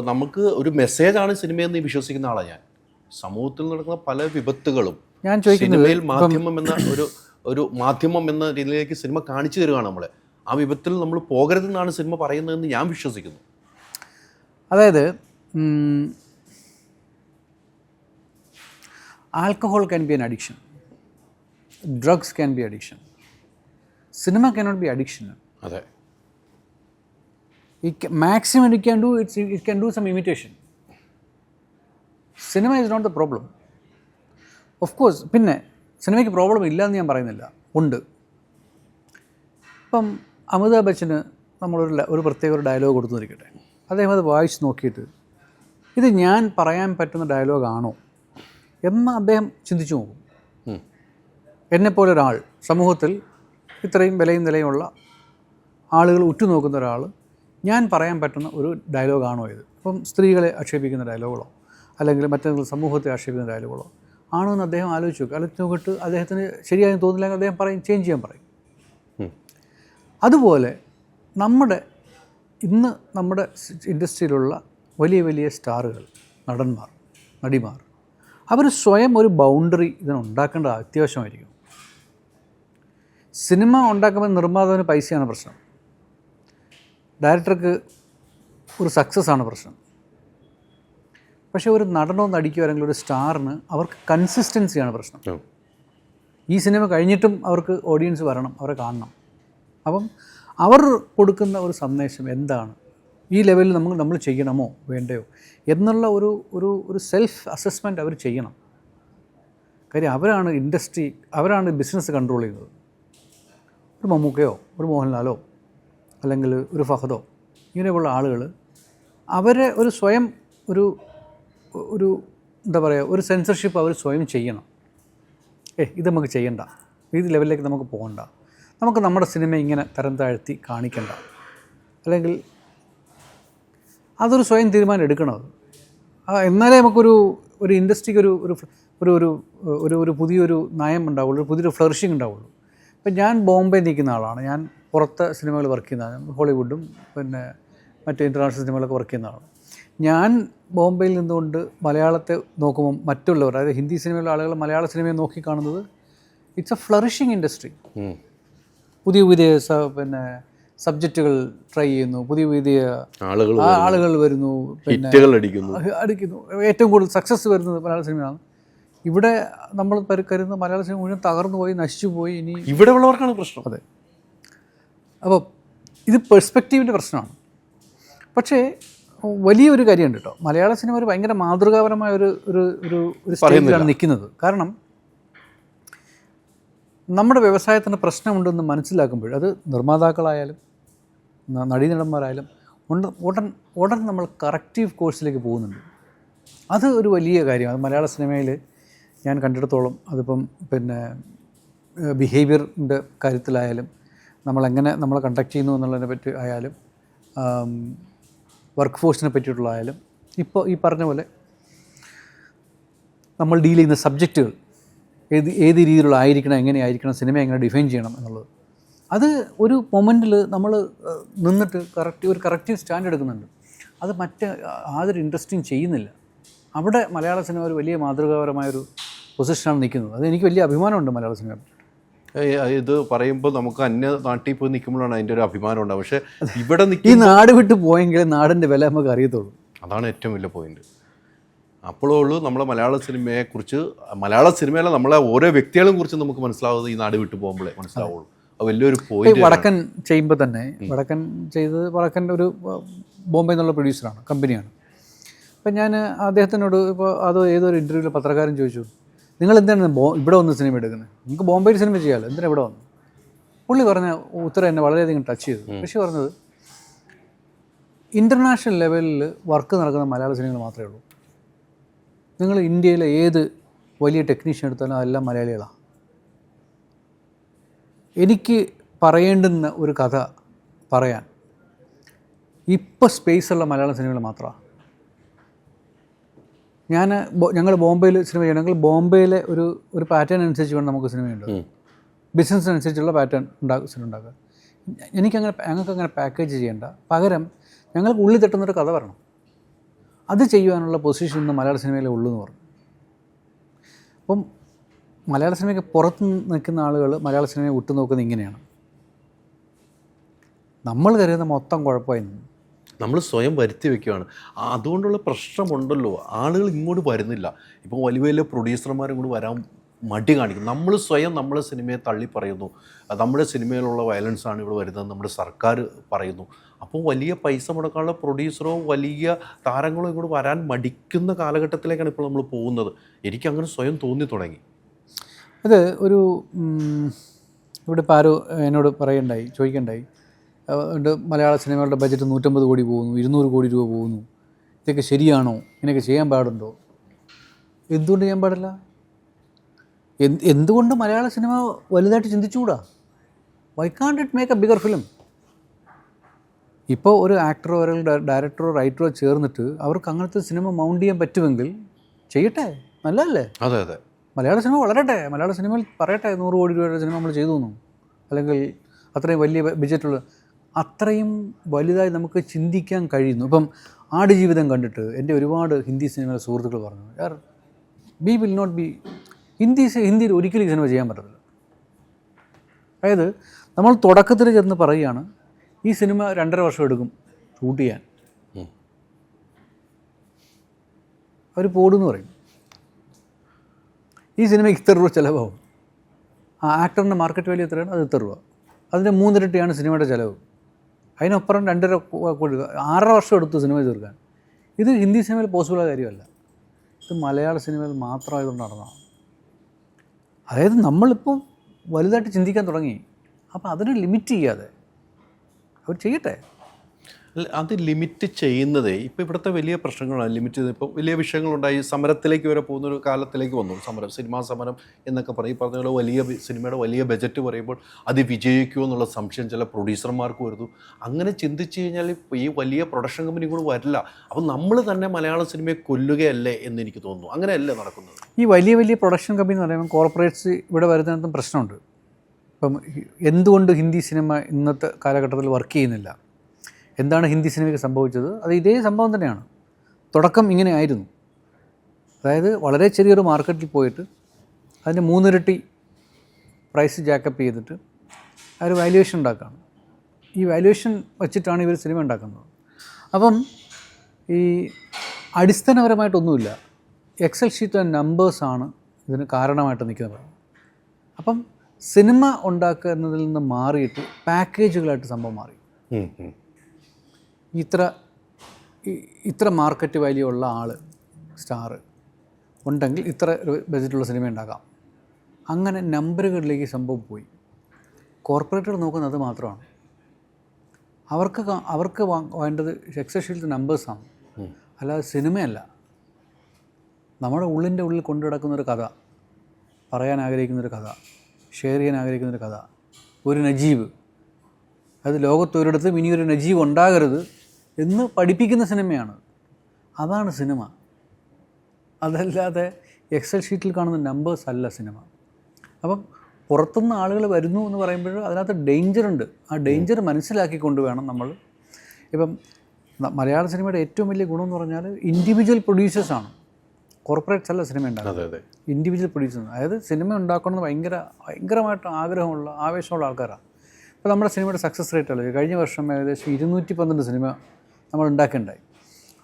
നമുക്ക് ഒരു മെസ്സേജാണ് സിനിമയെന്ന് വിശ്വസിക്കുന്ന ആളാണ് ഞാൻ. സമൂഹത്തിൽ നടക്കുന്ന പല വിപത്തുകളും സിനിമയിൽ മാധ്യമം എന്ന രീതിയിലേക്ക് സിനിമ കാണിച്ചു തരികയാണ് നമ്മളെ. ആ വിപത്തിൽ നമ്മൾ പോകരുതെന്നാണ് സിനിമ പറയുന്നതെന്ന് ഞാൻ വിശ്വസിക്കുന്നു. അതായത് alcohol can be N addiction, drugs can be addiction, cinema cannot be addiction. അതെ. Maximum it can do some imitation. Cinema is not the problem. Of course, പിന്നെ സിനിമയ്ക്ക് പ്രോബ്ലം ഇല്ല എന്ന് ഞാൻ പറയുന്നില്ല, ഉണ്ട്. ഇപ്പം അമിതാഭ് ബച്ചന് നമ്മളൊരു പ്രത്യേക ഒരു ഡയലോഗ് കൊടുത്തുനിരിക്കട്ടെ, അദ്ദേഹം അത് വായിച്ച് നോക്കിയിട്ട് ഇത് ഞാൻ പറയാൻ പറ്റുന്ന ഡയലോഗാണോ എന്ന് അദ്ദേഹം ചിന്തിച്ചു നോക്കും. എന്നെപ്പോലെ ഒരാൾ, സമൂഹത്തിൽ ഇത്രയും വിലയും നിലയുമുള്ള ആളുകൾ ഉറ്റുനോക്കുന്ന ഒരാൾ, ഞാൻ പറയാൻ പറ്റുന്ന ഒരു ഡയലോഗാണോ ഇത്? ഇപ്പം സ്ത്രീകളെ ആക്ഷേപിക്കുന്ന ഡയലോഗുകളോ അല്ലെങ്കിൽ മറ്റേതെങ്കിലും സമൂഹത്തെ ആക്ഷേപിക്കുന്ന ഡയലോഗുകളോ ആണോ എന്ന് അദ്ദേഹം ആലോചിച്ച് നോക്കിയിട്ട് അദ്ദേഹത്തിന് ശരിയായെന്ന് തോന്നില്ലെങ്കിൽ അദ്ദേഹം ചേഞ്ച് ചെയ്യാൻ പറയും. അതുപോലെ ഇന്ന് നമ്മുടെ ഇൻഡസ്ട്രിയിലുള്ള വലിയ വലിയ സ്റ്റാറുകൾ, നടന്മാർ, നടിമാർ, അവർ സ്വയം ഒരു ബൗണ്ടറി ഇതിനുണ്ടാക്കേണ്ടത് അത്യാവശ്യമായിരിക്കും. സിനിമ ഉണ്ടാക്കുമ്പോൾ നിർമ്മാതാവിന് പൈസയാണ് പ്രശ്നം, ഡയറക്ടർക്ക് ഒരു സക്സസ്സാണ് പ്രശ്നം. പക്ഷേ ഒരു നടനോ നടിക്കോ അല്ലെങ്കിൽ ഒരു സ്റ്റാറിന് അവർക്ക് കൺസിസ്റ്റൻസിയാണ് പ്രശ്നം. ഈ സിനിമ കഴിഞ്ഞിട്ടും അവർക്ക് ഓഡിയൻസ് വരണം, അവരെ കാണണം. അപ്പം അവർ കൊടുക്കുന്ന ഒരു സന്ദേശം എന്താണ്, ഈ ലെവലിൽ നമ്മൾ ചെയ്യണമോ വേണ്ടയോ എന്നുള്ള ഒരു സെൽഫ് അസസ്മെൻറ്റ് അവർ ചെയ്യണം. കാര്യം അവരാണ് ഇൻഡസ്ട്രി, അവരാണ് ബിസിനസ് കൺട്രോൾ ചെയ്യുന്നത്. ഒരു മമ്മൂക്കയോ ഒരു മോഹൻലാലോ അല്ലെങ്കിൽ ഒരു ഫഹദോ ഇങ്ങനെയുള്ള ആളുകൾ അവരെ ഒരു സ്വയം ഒരു എന്താ പറയുക, ഒരു സെൻസർഷിപ്പ് അവർ സ്വയം ചെയ്യണം. ഇത് നമുക്ക് ചെയ്യണ്ട, ഈ ലെവലിലേക്ക് നമുക്ക് പോകണ്ട, നമുക്ക് നമ്മുടെ സിനിമ ഇങ്ങനെ തരം താഴ്ത്തി കാണിക്കണ്ട, അല്ലെങ്കിൽ അതൊരു സ്വയം തീരുമാനം എടുക്കണം. എന്നാലേ നമുക്കൊരു ഇൻഡസ്ട്രിക്ക് ഒരു പുതിയൊരു നയം ഉണ്ടാവുള്ളൂ, ഒരു പുതിയൊരു ഫ്ലറിഷിങ് ഉണ്ടാവുള്ളൂ. ഇപ്പം ഞാൻ ബോംബെ നിൽക്കുന്ന ആളാണ്, ഞാൻ പുറത്തെ സിനിമകൾ വർക്ക് ചെയ്യുന്ന, ഹോളിവുഡും പിന്നെ മറ്റ് ഇൻ്റർനാഷണൽ സിനിമകളൊക്കെ വർക്ക് ചെയ്യുന്ന ആളാണ്. ഞാൻ ബോംബെയിൽ നിന്നുകൊണ്ട് മലയാളത്തെ നോക്കുമ്പോൾ മറ്റുള്ളവർ, അതായത് ഹിന്ദി സിനിമയിലുള്ള ആളുകൾ മലയാള സിനിമയെ നോക്കി കാണുന്നത് ഇറ്റ്സ് എ ഫ്ലറിഷിങ് ഇൻഡസ്ട്രി. പുതിയ പിന്നെ സബ്ജക്റ്റുകൾ ട്രൈ ചെയ്യുന്നു, പുതിയ ആളുകൾ വരുന്നു, പിന്നെ അടിക്കുന്നു. ഏറ്റവും കൂടുതൽ സക്സസ് വരുന്നത് മലയാള സിനിമയാണ്. ഇവിടെ നമ്മൾ കരുതുന്ന മലയാള സിനിമ മുഴുവൻ തകർന്നു പോയി, നശിച്ചു പോയി. ഇനി ഇവിടെ ഉള്ളവർക്കാണ് പ്രശ്നം. അതെ. അപ്പോൾ ഇത് പെർസ്പെക്റ്റീവിൻ്റെ പ്രശ്നമാണ്. പക്ഷേ വലിയൊരു കാര്യമുണ്ട് കേട്ടോ, മലയാള സിനിമ ഒരു ഭയങ്കര മാതൃകാപരമായ ഒരു സ്റ്റേജിലാണ് നിൽക്കുന്നത്. കാരണം നമ്മുടെ വ്യവസായത്തിന് പ്രശ്നമുണ്ടെന്ന് മനസ്സിലാക്കുമ്പോൾ, അത് നിർമ്മാതാക്കളായാലും നടീനടന്മാരായാലും ഉടൻ നമ്മൾ കറക്റ്റീവ് കോഴ്സിലേക്ക് പോകുന്നുണ്ട്. അത് ഒരു വലിയ കാര്യമാണ്. അത് മലയാള സിനിമയിൽ ഞാൻ കണ്ടിടത്തോളം, അതിപ്പം പിന്നെ ബിഹേവിയറിൻ്റെ കാര്യത്തിലായാലും, നമ്മളെ കണ്ടക്ട് ചെയ്യുന്നു എന്നുള്ളതിനെ പറ്റി ആയാലും, വർക്ക് ഫോഴ്സിനെ പറ്റിയിട്ടുള്ളതായാലും, ഇപ്പോൾ ഈ പറഞ്ഞ പോലെ നമ്മൾ ഡീൽ ചെയ്യുന്ന സബ്ജക്റ്റുകൾ ഏത് രീതിയിലുള്ള ആയിരിക്കണം, എങ്ങനെയായിരിക്കണം, സിനിമ എങ്ങനെ ഡിഫൈൻ ചെയ്യണം എന്നുള്ളത്, അത് ഒരു മൊമെൻറ്റിൽ നമ്മൾ നിന്നിട്ട് ഒരു കറക്റ്റീവ് സ്റ്റാൻഡ് എടുക്കുന്നുണ്ട്. അത് യാതൊരു ഇൻട്രസ്റ്റിങ് ചെയ്യുന്നില്ല. അവിടെ മലയാള സിനിമ ഒരു വലിയ മാതൃകാപരമായൊരു പൊസിഷനാണ് നിൽക്കുന്നത്. അത് എനിക്ക് വലിയ അഭിമാനമുണ്ട് മലയാള സിനിമ. ഇത് പറയുമ്പോൾ നമുക്ക് അന്യ നാട്ടിൽ പോയി നിൽക്കുമ്പോഴാണ് അതിൻ്റെ ഒരു അഭിമാനം ഉണ്ടാവും. പക്ഷേ ഇവിടെ ഈ നാട് വിട്ട് പോയെങ്കിൽ നാടിൻ്റെ വില നമുക്ക് അറിയത്തുള്ളൂ. അതാണ് ഏറ്റവും വലിയ പോയിന്റ്. അപ്പോഴേ ഉള്ളൂ നമ്മളെ മലയാള സിനിമയെക്കുറിച്ച്, മലയാള സിനിമയിലെ നമ്മളെ ഓരോ വ്യക്തികളെയും കുറിച്ച് നമുക്ക് മനസ്സിലാവുന്നത് ഈ നാട് വിട്ടു പോകുമ്പോഴേ മനസ്സിലാവുള്ളൂ. അത് വലിയൊരു പോയിന്റ്. വടക്കൻ ചെയ്യുമ്പോൾ തന്നെ വടക്കൻ ഒരു ബോംബെ എന്നുള്ള പ്രൊഡ്യൂസറാണ്, കമ്പനിയാണ്. അപ്പം ഞാൻ അദ്ദേഹത്തിനോട് ഇപ്പോൾ ഏതൊരു ഇൻ്റർവ്യൂവിൽ പത്രക്കാരൻ ചോദിച്ചു, നിങ്ങൾ എന്താണ് ഇവിടെ വന്ന് സിനിമ എടുക്കുന്നത്, നിങ്ങൾക്ക് ബോംബെയിൽ സിനിമ ചെയ്യാമല്ലോ, എന്തിനാണ് ഇവിടെ വന്നു? പുള്ളി പറഞ്ഞ ഉത്തരം എന്നെ വളരെയധികം ടച്ച് ചെയ്തു. പക്ഷേ പറഞ്ഞത്, ഇൻ്റർനാഷണൽ ലെവലിൽ വർക്ക് നടക്കുന്ന മലയാള സിനിമകൾ മാത്രമേ ഉള്ളൂ. നിങ്ങൾ ഇന്ത്യയിലെ ഏത് വലിയ ടെക്നീഷ്യൻ എടുത്താലും അതെല്ലാം മലയാളികളാണ്. എനിക്ക് പറയേണ്ടുന്ന ഒരു കഥ പറയാൻ ഇപ്പോൾ സ്പേസുള്ള മലയാള സിനിമകൾ മാത്രമാണ്. ഞങ്ങൾ ബോംബെയിൽ സിനിമ ചെയ്യണമെങ്കിൽ ബോംബെയിലെ ഒരു പാറ്റേൺ അനുസരിച്ച് വേണം നമുക്ക് സിനിമയുണ്ട്. ബിസിനസ്സിനനുസരിച്ചുള്ള പാറ്റേൺ സിനിമ ഉണ്ടാക്കുക. ഞങ്ങൾക്കങ്ങനെ പാക്കേജ് ചെയ്യേണ്ട, പകരം ഞങ്ങൾക്ക് ഉള്ളിൽ തട്ടുന്നൊരു കഥ വരണം. അത് ചെയ്യുവാനുള്ള പൊസിഷൻ ഇന്ന് മലയാള സിനിമയിലേ ഉള്ളൂ എന്ന് പറഞ്ഞു. അപ്പം മലയാള സിനിമയ്ക്ക് പുറത്ത് നിൽക്കുന്ന ആളുകൾ മലയാള സിനിമയെ ഉറ്റുനോക്കുന്നത് ഇങ്ങനെയാണ്. നമ്മൾ കരുതുന്ന മൊത്തം കുഴപ്പമായി നമ്മൾ സ്വയം വരുത്തി വയ്ക്കുകയാണ്. അതുകൊണ്ടുള്ള പ്രശ്നമുണ്ടല്ലോ, ആളുകൾ ഇങ്ങോട്ട് വരുന്നില്ല. ഇപ്പോൾ വലിയ വലിയ പ്രൊഡ്യൂസർമാരും കൂടി വരാൻ മടി കാണിക്കും. നമ്മൾ സ്വയം നമ്മളെ സിനിമയെ തള്ളി പറയുന്നു, നമ്മുടെ സിനിമയിലുള്ള വയലൻസാണ് ഇവിടെ വരുന്നത് നമ്മുടെ സർക്കാർ പറയുന്നു. അപ്പോൾ വലിയ പൈസ മുടക്കാനുള്ള പ്രൊഡ്യൂസറോ വലിയ താരങ്ങളോ ഇങ്ങോട്ട് വരാൻ മടിക്കുന്ന കാലഘട്ടത്തിലേക്കാണ് ഇപ്പോൾ നമ്മൾ പോകുന്നത്. എനിക്കങ്ങനെ സ്വയം തോന്നി തുടങ്ങി. അത് ഇവിടെ ഇപ്പോൾ ആരോ എന്നോട് ചോദിക്കണ്ടായി, മലയാള സിനിമകളുടെ ബഡ്ജറ്റ് 150 കോടി പോകുന്നു, 200 കോടി രൂപ പോകുന്നു, ഇതൊക്കെ ശരിയാണോ, ഇങ്ങനെയൊക്കെ ചെയ്യാൻ പാടുണ്ടോ? എന്തുകൊണ്ട് ചെയ്യാൻ പാടില്ല? എന്തുകൊണ്ട് മലയാള സിനിമ വലുതായിട്ട് ചിന്തിച്ചുകൂടാ? Why can't it make a bigger film? ഇപ്പോൾ ഒരു ആക്ടറോ അല്ലെങ്കിൽ ഡയറക്ടറോ റൈറ്ററോ ചേർന്നിട്ട് അവർക്ക് അങ്ങനത്തെ സിനിമ മൗണ്ട് ചെയ്യാൻ പറ്റുമെങ്കിൽ ചെയ്യട്ടെ, നല്ലതല്ലേ? അതെ അതെ, മലയാള സിനിമ വളരട്ടെ, മലയാള സിനിമയിൽ പറയട്ടെ 100 കോടി രൂപയുടെ സിനിമ നമ്മൾ ചെയ്തു തന്നു, അല്ലെങ്കിൽ അത്രയും വലിയ ബഡ്ജറ്റുള്ള, അത്രയും വലുതായി നമുക്ക് ചിന്തിക്കാൻ കഴിയുന്നു. ഇപ്പം ആടുജീവിതം കണ്ടിട്ട് എൻ്റെ ഒരുപാട് ഹിന്ദി സിനിമയിലെ സുഹൃത്തുക്കൾ പറഞ്ഞു, യാർ വി വിൽ നോട്ട് ബി ഹിന്ദിയിൽ ഒരിക്കലും ഈ സിനിമ ചെയ്യാൻ പറ്റത്തില്ല. അതായത് നമ്മൾ തുടക്കത്തിൽ ചെന്ന് പറയുകയാണ് ഈ സിനിമ 2.5 വർഷം എടുക്കും ഷൂട്ട് ചെയ്യാൻ, അവർ പോടുമെന്ന് പറയും. ഈ സിനിമയ്ക്ക് ഇത്ര രൂപ ചിലവാകും. ആ ആക്ടറിൻ്റെ മാർക്കറ്റ് വാല്യൂ എത്രയാണ്? അത് ഇത്ര രൂപ. അതിൻ്റെ 3 ഇരട്ടിയാണ് സിനിമയുടെ ചിലവ്. അതിനപ്പുറം 2.5 കോടി, 6 വർഷം എടുത്തു സിനിമ തീർക്കാൻ. ഇത് ഹിന്ദി സിനിമയിൽ പോസിബിളായ കാര്യമല്ല. ഇത് മലയാള സിനിമയിൽ മാത്രമായതുകൊണ്ട് നടന്നതാണ്. അതായത് നമ്മളിപ്പോൾ വലുതായിട്ട് ചിന്തിക്കാൻ തുടങ്ങി. അപ്പോൾ അതിനെ ലിമിറ്റ് ചെയ്യാതെ അവർ ചെയ്യട്ടെ. അത് ലിമിറ്റ് ചെയ്യുന്നതേ ഇപ്പോൾ ഇവിടുത്തെ വലിയ പ്രശ്നങ്ങളാണ് ലിമിറ്റ് ചെയ്ത്. ഇപ്പോൾ വലിയ വിഷയങ്ങളുണ്ടായി, സമരത്തിലേക്ക് വരെ പോകുന്നൊരു കാലത്തിലേക്ക് വന്നു. സിനിമാ സമരം എന്നൊക്കെ പറയും. ഈ പറഞ്ഞ പോലെ വലിയ സിനിമയുടെ വലിയ ബജറ്റ് പറയുമ്പോൾ അത് വിജയിക്കുമോ എന്നുള്ള സംശയം ചില പ്രൊഡ്യൂസർമാർക്ക് വരുന്നു. അങ്ങനെ ചിന്തിച്ച് കഴിഞ്ഞാൽ ഈ വലിയ പ്രൊഡക്ഷൻ കമ്പനി കൂടെ വരില്ല. അപ്പോൾ നമ്മൾ തന്നെ മലയാള സിനിമയെ കൊല്ലുകയല്ലേ എന്ന് എനിക്ക് തോന്നുന്നു. അങ്ങനെയല്ലേ നടക്കുന്നത്? ഈ വലിയ വലിയ പ്രൊഡക്ഷൻ കമ്പനി എന്ന് പറയുമ്പോൾ കോർപ്പറേറ്റ്സ് ഇവിടെ വരുന്നതും പ്രശ്നമുണ്ട്. ഇപ്പം എന്തുകൊണ്ട് ഹിന്ദി സിനിമ ഇന്നത്തെ കാലഘട്ടത്തിൽ വർക്ക് ചെയ്യുന്നില്ല, എന്താണ് ഹിന്ദി സിനിമയ്ക്ക് സംഭവിച്ചത്? അത് ഇതേ സംഭവം തന്നെയാണ്. തുടക്കം ഇങ്ങനെ ആയിരുന്നു. അതായത് വളരെ ചെറിയൊരു മാർക്കറ്റിൽ പോയിട്ട് അതിൻ്റെ 3 ഇരട്ടി പ്രൈസ് ജാക്കപ്പ് ചെയ്തിട്ട് ആ ഒരു വാല്യുവേഷൻ ഉണ്ടാക്കുകയാണ്. ഈ വാല്യുവേഷൻ വെച്ചിട്ടാണ് ഇവർ സിനിമ ഉണ്ടാക്കുന്നത്. അപ്പം ഈ അടിസ്ഥാനപരമായിട്ടൊന്നുമില്ല, എക്സൽ ഷീറ്റ് ആൻഡ് നമ്പേഴ്സാണ് ഇതിന് കാരണമായിട്ട് നിൽക്കുന്നത്. അപ്പം സിനിമ ഉണ്ടാക്കുക എന്നതിൽ നിന്ന് മാറിയിട്ട് പാക്കേജുകളായിട്ട് സംഭവം മാറി. ഇത്ര മാർക്കറ്റ് വാല്യൂ ഉള്ള ആൾ, സ്റ്റാർ ഉണ്ടെങ്കിൽ ഇത്ര ബജറ്റുള്ള സിനിമ ഉണ്ടാക്കാം. അങ്ങനെ നമ്പറുകളിലേക്ക് സംഭവം പോയി. കോർപ്പറേറ്റുകൾ നോക്കുന്നത് മാത്രമാണ്. അവർക്ക് വേണ്ടത് എക്സൽ ഷീറ്റ് നമ്പേഴ്സാണ്, അല്ലാതെ സിനിമയല്ല. നമ്മുടെ ഉള്ളിൻ്റെ ഉള്ളിൽ കൊണ്ടു നടക്കുന്നൊരു കഥ, പറയാൻ ആഗ്രഹിക്കുന്നൊരു കഥ, ഷെയർ ചെയ്യാൻ ആഗ്രഹിക്കുന്നൊരു കഥ, ഒരു നജീബ്, അത് ലോകത്തൊരിടത്തും ഇനിയൊരു നജീബ് ഉണ്ടാകരുത് എന്ന് പഠിപ്പിക്കുന്ന സിനിമയാണ്. അതാണ് സിനിമ. അതല്ലാതെ എക്സൽ ഷീറ്റിൽ കാണുന്ന നമ്പേഴ്സ് അല്ല സിനിമ. അപ്പം പുറത്തുനിന്ന് ആളുകൾ വരുന്നു എന്ന് പറയുമ്പോൾ അതിനകത്ത് ഡേഞ്ചറുണ്ട്. ആ ഡേഞ്ചർ മനസ്സിലാക്കിക്കൊണ്ട് വേണം നമ്മൾ. ഇപ്പം മലയാള സിനിമയുടെ ഏറ്റവും വലിയ ഗുണമെന്ന് പറഞ്ഞാൽ ഇൻഡിവിജ്വൽ പ്രൊഡ്യൂസേഴ്സാണ്, കോർപ്പറേറ്റ്സ് അല്ല സിനിമ ഉണ്ടാക്കുന്നത്. ഇൻഡിവിജ്വൽ പ്രൊഡ്യൂസേഴ്സ്, അതായത് സിനിമ ഉണ്ടാക്കണമെന്ന് ഭയങ്കരമായിട്ട് ആഗ്രഹമുള്ള ആവേശമുള്ള ആൾക്കാരാണ്. ഇപ്പോൾ നമ്മുടെ സിനിമയുടെ സക്സസ് റേറ്റ് അല്ല, കഴിഞ്ഞ വർഷം ഏകദേശം 212 സിനിമ നമ്മൾ ഉണ്ടാക്കുകയുണ്ടായി.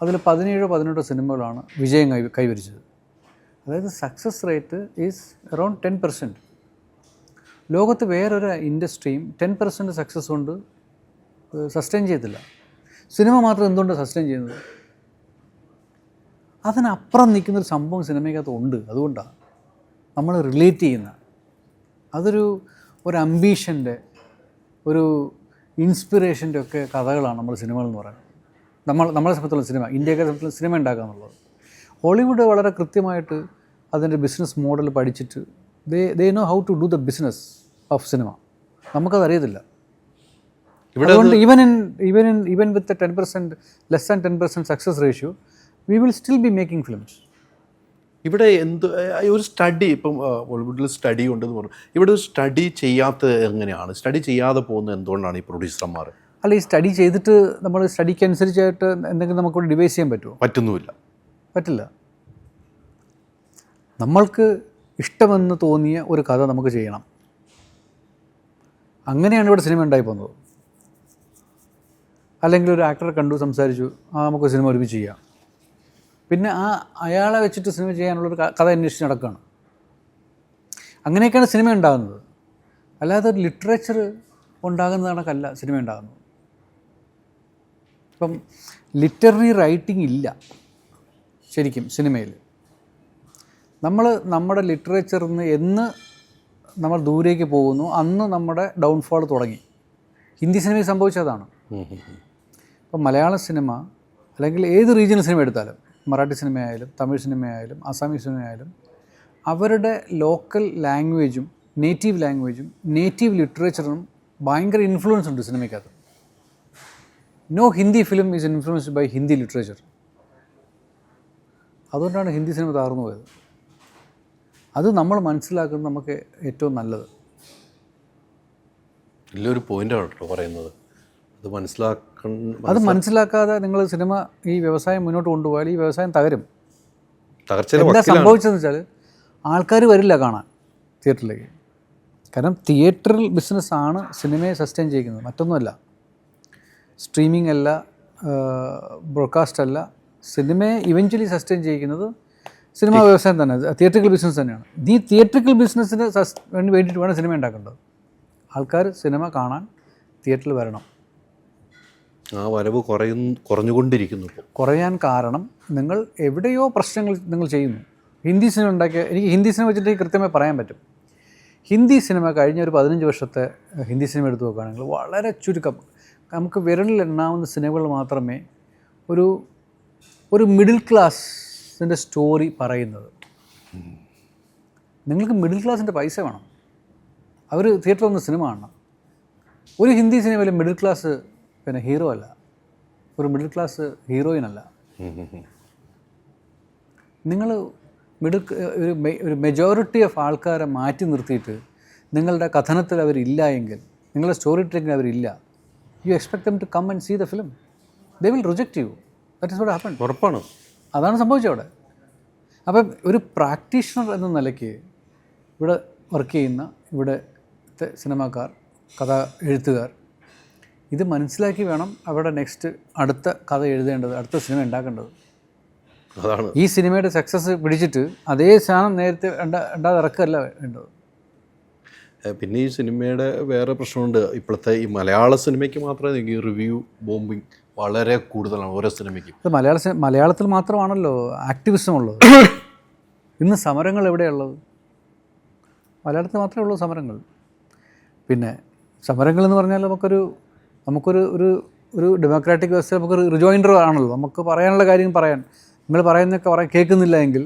അതിൽ 17-18 സിനിമകളാണ് വിജയം കൈവരിച്ചത്. അതായത് സക്സസ് റേറ്റ് ഈസ് അറൗണ്ട് 10%. ലോകത്ത് വേറൊരു ഇൻഡസ്ട്രിയും 10% സക്സസ് കൊണ്ട് സസ്റ്റെയിൻ ചെയ്യത്തില്ല. സിനിമ മാത്രം എന്തുകൊണ്ട് സസ്റ്റെയിൻ ചെയ്യുന്നത്? അതിനപ്പുറം നിൽക്കുന്നൊരു സംഭവം സിനിമയ്ക്കകത്ത് ഉണ്ട്. അതുകൊണ്ടാണ് നമ്മൾ റിലേറ്റ് ചെയ്യുന്ന, അതൊരു അംബീഷൻ്റെ, ഒരു ഇൻസ്പിറേഷൻ്റെ ഒക്കെ കഥകളാണ് നമ്മൾ സിനിമകളെന്ന് പറയുന്നത്. നമ്മളെ സംബന്ധിച്ചുള്ള സിനിമ, ഇന്ത്യക്കാരെ സംബന്ധിച്ചുള്ള സിനിമ ഉണ്ടാക്കുക എന്നുള്ളത്. ഹോളിവുഡ് വളരെ കൃത്യമായിട്ട് അതിൻ്റെ ബിസിനസ് മോഡൽ പഠിച്ചിട്ട് they know how to do the business of cinema. നമുക്കതറിയത്തില്ല. അതുകൊണ്ട് even with 10%, less than 10% success ratio, we will still be making films. ഇവിടെ ഒരു സ്റ്റഡി, ഇപ്പം ബോളിവുഡിൽ സ്റ്റഡി ഉണ്ടെന്ന് പറഞ്ഞു. ഇവിടെ സ്റ്റഡി ചെയ്യാത്തത് എങ്ങനെയാണ്? സ്റ്റഡി ചെയ്യാതെ പോകുന്നത് എന്തുകൊണ്ടാണ് ഈ പ്രൊഡ്യൂസർമാർ? അല്ല, ഈ സ്റ്റഡി ചെയ്തിട്ട് നമ്മൾ സ്റ്റഡിക്ക് അനുസരിച്ചായിട്ട് എന്തെങ്കിലും നമുക്കിവിടെ ഡിവൈസ് ചെയ്യാൻ പറ്റുമോ? പറ്റില്ല. നമ്മൾക്ക് ഇഷ്ടമെന്ന് തോന്നിയ ഒരു കഥ നമുക്ക് ചെയ്യണം. അങ്ങനെയാണ് ഇവിടെ സിനിമ ഉണ്ടായി പോകുന്നത്. അല്ലെങ്കിൽ ഒരു ആക്ടറെ കണ്ടു, സംസാരിച്ചു, നമുക്ക് സിനിമ ഒരുമിച്ച് ചെയ്യാം. പിന്നെ അയാളെ വെച്ചിട്ട് സിനിമ ചെയ്യാനുള്ളൊരു കഥ അന്വേഷിച്ച് നടക്കുകയാണ്. അങ്ങനെയൊക്കെയാണ് സിനിമ ഉണ്ടാകുന്നത്. അല്ലാതെ ഒരു ലിറ്ററേച്ചർ ഉണ്ടാകുന്ന കണക്കല്ല സിനിമ ഉണ്ടാകുന്നത്. ഇപ്പം ലിറ്റററി റൈറ്റിംഗ് ഇല്ല ശരിക്കും സിനിമയിൽ. നമ്മുടെ ലിറ്ററേച്ചറിൽ നിന്ന് എന്ന് നമ്മൾ ദൂരേക്ക് പോകുന്നു, അന്ന് നമ്മുടെ ഡൗൺഫോൾ തുടങ്ങി. ഹിന്ദി സിനിമയിൽ സംഭവിച്ചതാണ്. ഇപ്പം മലയാള സിനിമ അല്ലെങ്കിൽ ഏത് റീജിയണൽ സിനിമ എടുത്താലും, മറാഠി സിനിമയായാലും തമിഴ് സിനിമയായാലും ആസാമീസ് സിനിമയായാലും, അവരുടെ ലോക്കൽ ലാംഗ്വേജും നേറ്റീവ് ലാംഗ്വേജും നേറ്റീവ് ലിറ്ററേച്ചറും ഭയങ്കര ഇൻഫ്ലുവൻസ് ഉണ്ട് സിനിമയ്ക്കകത്ത്. No Hindi film is influenced by Hindi literature. അതുകൊണ്ടാണ് ഹിന്ദി സിനിമ തകർന്നു പോയത്. അത് നമ്മൾ മനസ്സിലാക്കുന്നത് നമുക്ക് ഏറ്റവും നല്ലത്. വലിയൊരു പോയിൻ്റാണ് കേട്ടോ പറയുന്നത്. അത് മനസ്സിലാക്കാതെ നിങ്ങൾ സിനിമ, ഈ വ്യവസായം മുന്നോട്ട് കൊണ്ടുപോയാൽ ഈ വ്യവസായം തകരും. എന്താ സംഭവിച്ചതെന്ന് വെച്ചാൽ ആൾക്കാർ വരില്ല കാണാൻ തിയേറ്ററിലേക്ക്. കാരണം തിയേറ്ററിൽ ബിസിനസ്സാണ് സിനിമയെ സസ്റ്റെയിൻ ചെയ്യുന്നത്, മറ്റൊന്നുമല്ല. സ്ട്രീമിംഗ് അല്ല, ബ്രോഡ്കാസ്റ്റ് അല്ല. സിനിമയെ ഇവഞ്ച്വലി സസ്റ്റെയിൻ ചെയ്യുന്നത് സിനിമാ വ്യവസായം തന്നെ, തിയേറ്ററിക്കൽ ബിസിനസ് തന്നെയാണ്. ഈ തിയേറ്ററിക്കൽ ബിസിനസ്സിന് വേണ്ടിയിട്ട് വേണം സിനിമ ഉണ്ടാക്കേണ്ടത്. ആൾക്കാർ സിനിമ കാണാൻ തിയേറ്ററിൽ വരണം. ആ വരവ് കുറഞ്ഞുകൊണ്ടിരിക്കുന്നു ഇപ്പോൾ. കുറയാൻ കാരണം നിങ്ങൾ എവിടെയോ പ്രശ്നങ്ങൾ നിങ്ങൾ ചെയ്യുന്നു. ഹിന്ദി സിനിമ എനിക്ക് ഹിന്ദി സിനിമ വെച്ചിട്ട് കൃത്യമായി പറയാൻ പറ്റും. ഹിന്ദി സിനിമ കഴിഞ്ഞ ഒരു 15 വർഷത്തെ ഹിന്ദി സിനിമ എടുത്തു നോക്കുകയാണെങ്കിൽ വളരെ ചുരുക്കം, നമുക്ക് വിരലിൽ എണ്ണാവുന്ന സിനിമകൾ മാത്രമേ ഒരു മിഡിൽ ക്ലാസിൻ്റെ സ്റ്റോറി പറയുന്നത്. നിങ്ങൾക്ക് മിഡിൽ ക്ലാസിൻ്റെ പൈസ വേണം, അവർ തിയേറ്ററിൽ വന്ന് സിനിമ കാണണം. ഒരു ഹിന്ദി സിനിമയിൽ മിഡിൽ ക്ലാസ് ഹീറോ അല്ല, ഒരു മിഡിൽ ക്ലാസ് ഹീറോയിൻ അല്ല. നിങ്ങൾ ഒരു മെജോറിറ്റി ഓഫ് ആൾക്കാരെ മാറ്റി നിർത്തിയിട്ട് നിങ്ങളുടെ കഥനത്തിൽ അവരില്ല എങ്കിൽ, നിങ്ങളുടെ സ്റ്റോറി ടെല്ലിങ്ങിൽ അവരില്ല, you expect them to come and see the film, they will reject you. That is what happen. ഉറപ്പാണ്, അതാണ് സംഭവിച്ചത് അവിടെ. അപ്പം ഒരു പ്രാക്ടീഷണർ എന്ന നിലയ്ക്ക് ഇവിടെ വർക്ക് ചെയ്യുന്ന ഇവിടുത്തെ സിനിമാക്കാർ, കഥ എഴുത്തുകാർ ഇത് മനസ്സിലാക്കി വേണം അവിടെ നെക്സ്റ്റ് അടുത്ത കഥ എഴുതേണ്ടത്, അടുത്ത സിനിമ ഉണ്ടാക്കേണ്ടത്. അതാണ് ഈ സിനിമയുടെ സക്സസ് പിടിച്ചിട്ട് അതേ സാധനം നേരത്തെ ഉണ്ടാതെ ഇറക്കല്ല വേണ്ടത്. പിന്നെ ഈ സിനിമയുടെ വേറെ പ്രശ്നമുണ്ട്. ഇപ്പോഴത്തെ ഈ മലയാള സിനിമയ്ക്ക് മാത്രമേ ഈ റിവ്യൂ ബോംബിങ് വളരെ കൂടുതലാണ് ഓരോ സിനിമയ്ക്കും. ഇത് മലയാളത്തിൽ മാത്രമാണല്ലോ ആക്ടിവിസം ഉള്ളത്. ഇന്ന് സമരങ്ങൾ എവിടെയുള്ളത്? മലയാളത്തിൽ മാത്രമേ ഉള്ളൂ സമരങ്ങൾ. പിന്നെ സമരങ്ങൾ എന്ന് പറഞ്ഞാൽ നമുക്കൊരു ഒരു ഡെമോക്രാറ്റിക് വ്യവസ്ഥ നമുക്കൊരു റിജോയിൻഡർ ആണല്ലോ. നമുക്ക് പറയാനുള്ള കാര്യം പറയാൻ, നിങ്ങൾ പറയുന്നതൊക്കെ കേൾക്കുന്നില്ല എങ്കിൽ